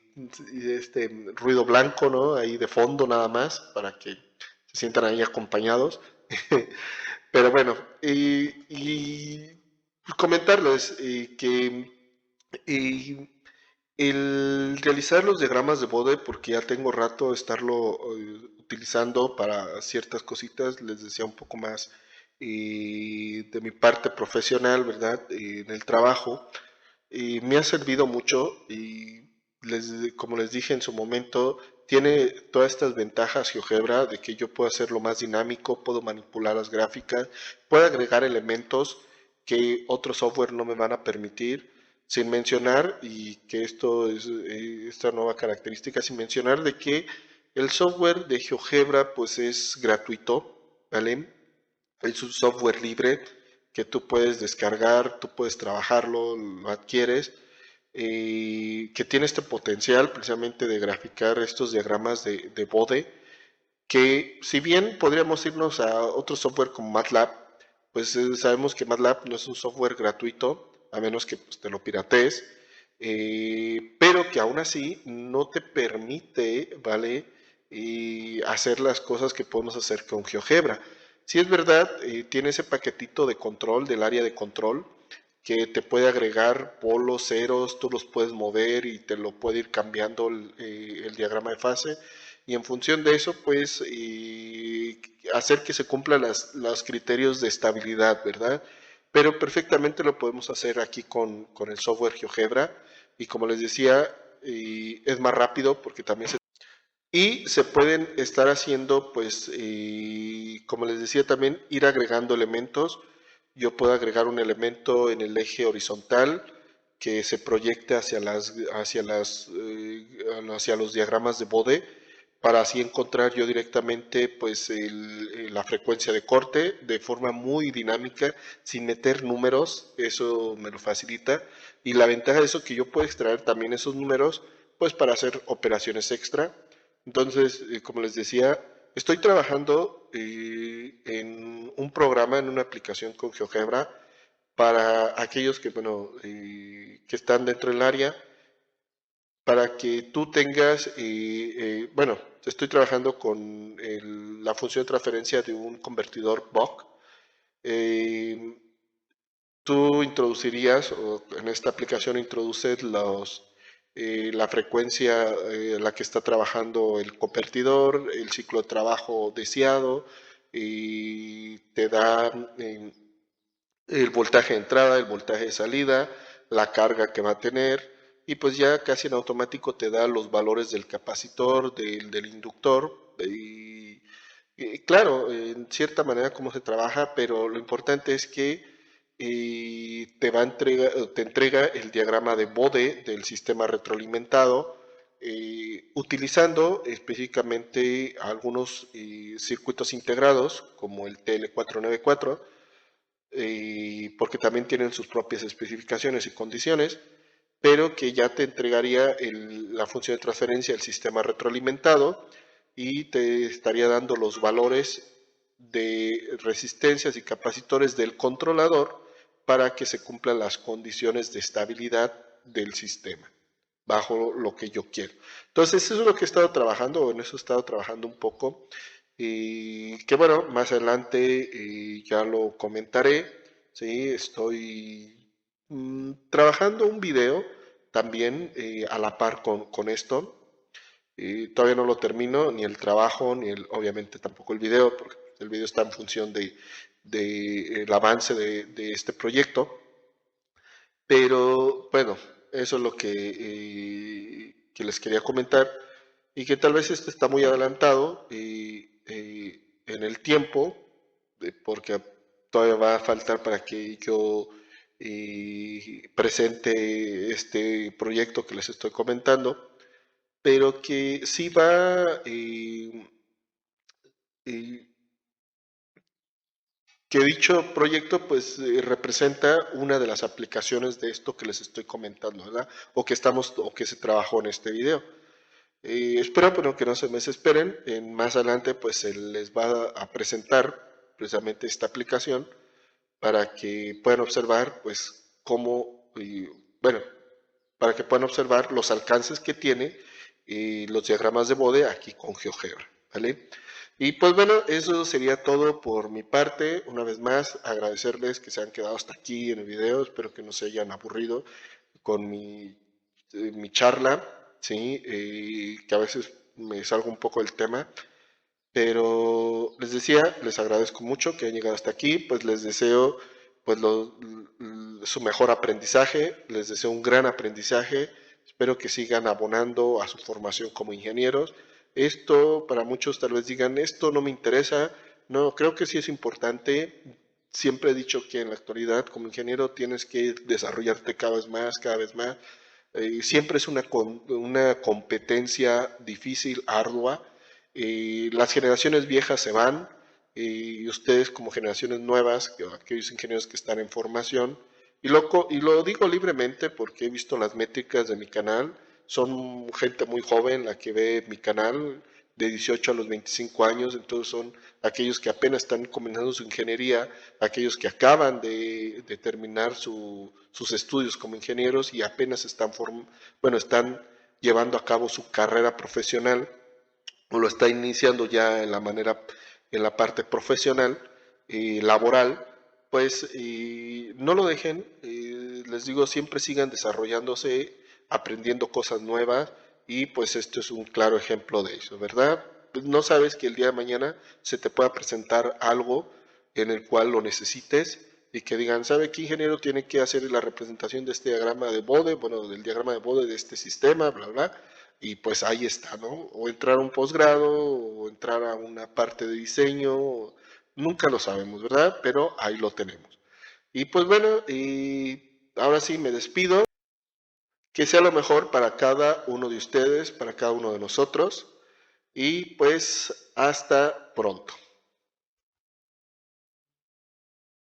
este ruido blanco, ¿no? Ahí de fondo nada más, para que se sientan ahí acompañados. Pero bueno, comentarles que y el realizar los diagramas de Bode, porque ya tengo rato de estarlo utilizando para ciertas cositas, les decía un poco más de mi parte profesional, ¿verdad? En el trabajo, me ha servido mucho y como les dije en su momento, tiene todas estas ventajas GeoGebra de que yo puedo hacerlo más dinámico, puedo manipular las gráficas, puedo agregar elementos que otro software no me van a permitir, sin mencionar, y que esto es esta nueva característica, sin mencionar de que el software de GeoGebra pues es gratuito, ¿vale? Es un software libre que tú puedes descargar, tú puedes trabajarlo, lo adquieres, que tiene este potencial precisamente de graficar estos diagramas de Bode, que si bien podríamos irnos a otro software como MATLAB, pues sabemos que MATLAB no es un software gratuito, a menos que pues, te lo piratees, pero que aún así no te permite, ¿vale? Hacer las cosas que podemos hacer con GeoGebra. Si es verdad, tiene ese paquetito de control del área de control que te puede agregar polos, ceros, tú los puedes mover y te lo puede ir cambiando el diagrama de fase y en función de eso, pues hacer que se cumplan los criterios de estabilidad, ¿verdad? Pero perfectamente lo podemos hacer aquí con el software GeoGebra y como les decía, es más rápido porque también se pueden estar haciendo, pues, como les decía también, ir agregando elementos. Yo puedo agregar un elemento en el eje horizontal que se proyecte hacia los diagramas de Bode para así encontrar yo directamente pues la frecuencia de corte de forma muy dinámica sin meter números, eso me lo facilita y la ventaja de eso es que yo puedo extraer también esos números pues para hacer operaciones extra. Entonces, como les decía, estoy trabajando en un programa, en una aplicación con GeoGebra para aquellos que, bueno, que están dentro del área, para que tú tengas, bueno, estoy trabajando con la función de transferencia de un convertidor Buck. Eh, Tú introducirías, o en esta aplicación introduces la frecuencia a la que está trabajando el convertidor, el ciclo de trabajo deseado, y te da el voltaje de entrada, el voltaje de salida, la carga que va a tener, y pues ya casi en automático te da los valores del capacitor, del inductor, y claro, en cierta manera cómo se trabaja, pero lo importante es que te entrega el diagrama de Bode del sistema retroalimentado, utilizando específicamente algunos circuitos integrados como el TL494, porque también tienen sus propias especificaciones y condiciones, pero que ya te entregaría la función de transferencia del sistema retroalimentado y te estaría dando los valores de resistencias y capacitores del controlador para que se cumplan las condiciones de estabilidad del sistema bajo lo que yo quiero. Entonces, eso es lo que he estado trabajando, o en eso he estado trabajando un poco. que bueno, más adelante ya lo comentaré. Sí, estoy trabajando un video también a la par con esto. Todavía no lo termino, ni el trabajo, obviamente tampoco el video, porque el video está en función el avance de este proyecto. Pero bueno, eso es lo que les quería comentar y que tal vez este está muy adelantado en el tiempo, porque todavía va a faltar para que yo presente este proyecto que les estoy comentando, pero que sí va, eh, que dicho proyecto pues representa una de las aplicaciones de esto que les estoy comentando, ¿verdad? O que se trabajó en este video. Espero bueno, que no se me desesperen, más adelante pues se les va a presentar precisamente esta aplicación para que puedan observar pues cómo, bueno, para que puedan observar los alcances que tiene los diagramas de Bode aquí con GeoGebra, ¿vale? Y pues bueno, eso sería todo por mi parte. Una vez más, agradecerles que se han quedado hasta aquí en el video. Espero que no se hayan aburrido con mi charla, ¿sí? Que a veces me salgo un poco del tema. Pero les decía, les agradezco mucho que hayan llegado hasta aquí. Pues les deseo pues su mejor aprendizaje. Les deseo un gran aprendizaje. Espero que sigan abonando a su formación como ingenieros. Esto, para muchos tal vez digan, esto no me interesa. No, creo que sí es importante. Siempre he dicho que en la actualidad como ingeniero tienes que desarrollarte cada vez más, cada vez más. Siempre es una competencia difícil, ardua. Las generaciones viejas se van y ustedes como generaciones nuevas, aquellos ingenieros que están en formación, y lo digo libremente porque he visto las métricas de mi canal, son gente muy joven la que ve mi canal, de 18 a los 25 años, entonces son aquellos que apenas están comenzando su ingeniería, aquellos que acaban de terminar sus estudios como ingenieros y apenas están llevando a cabo su carrera profesional o lo está iniciando ya en la parte profesional y laboral, pues no lo dejen, les digo, siempre sigan desarrollándose, aprendiendo cosas nuevas y pues esto es un claro ejemplo de eso, ¿verdad? No sabes que el día de mañana se te pueda presentar algo en el cual lo necesites y que digan, ¿sabe qué ingeniero tiene que hacer la representación de este diagrama de Bode? Bueno, del diagrama de Bode de este sistema, bla, bla. Y pues ahí está, ¿no? O entrar a un posgrado, o entrar a una parte de diseño, nunca lo sabemos, ¿verdad? Pero ahí lo tenemos. Y pues bueno, y ahora sí me despido. Que sea lo mejor para cada uno de ustedes, para cada uno de nosotros. Y pues hasta pronto.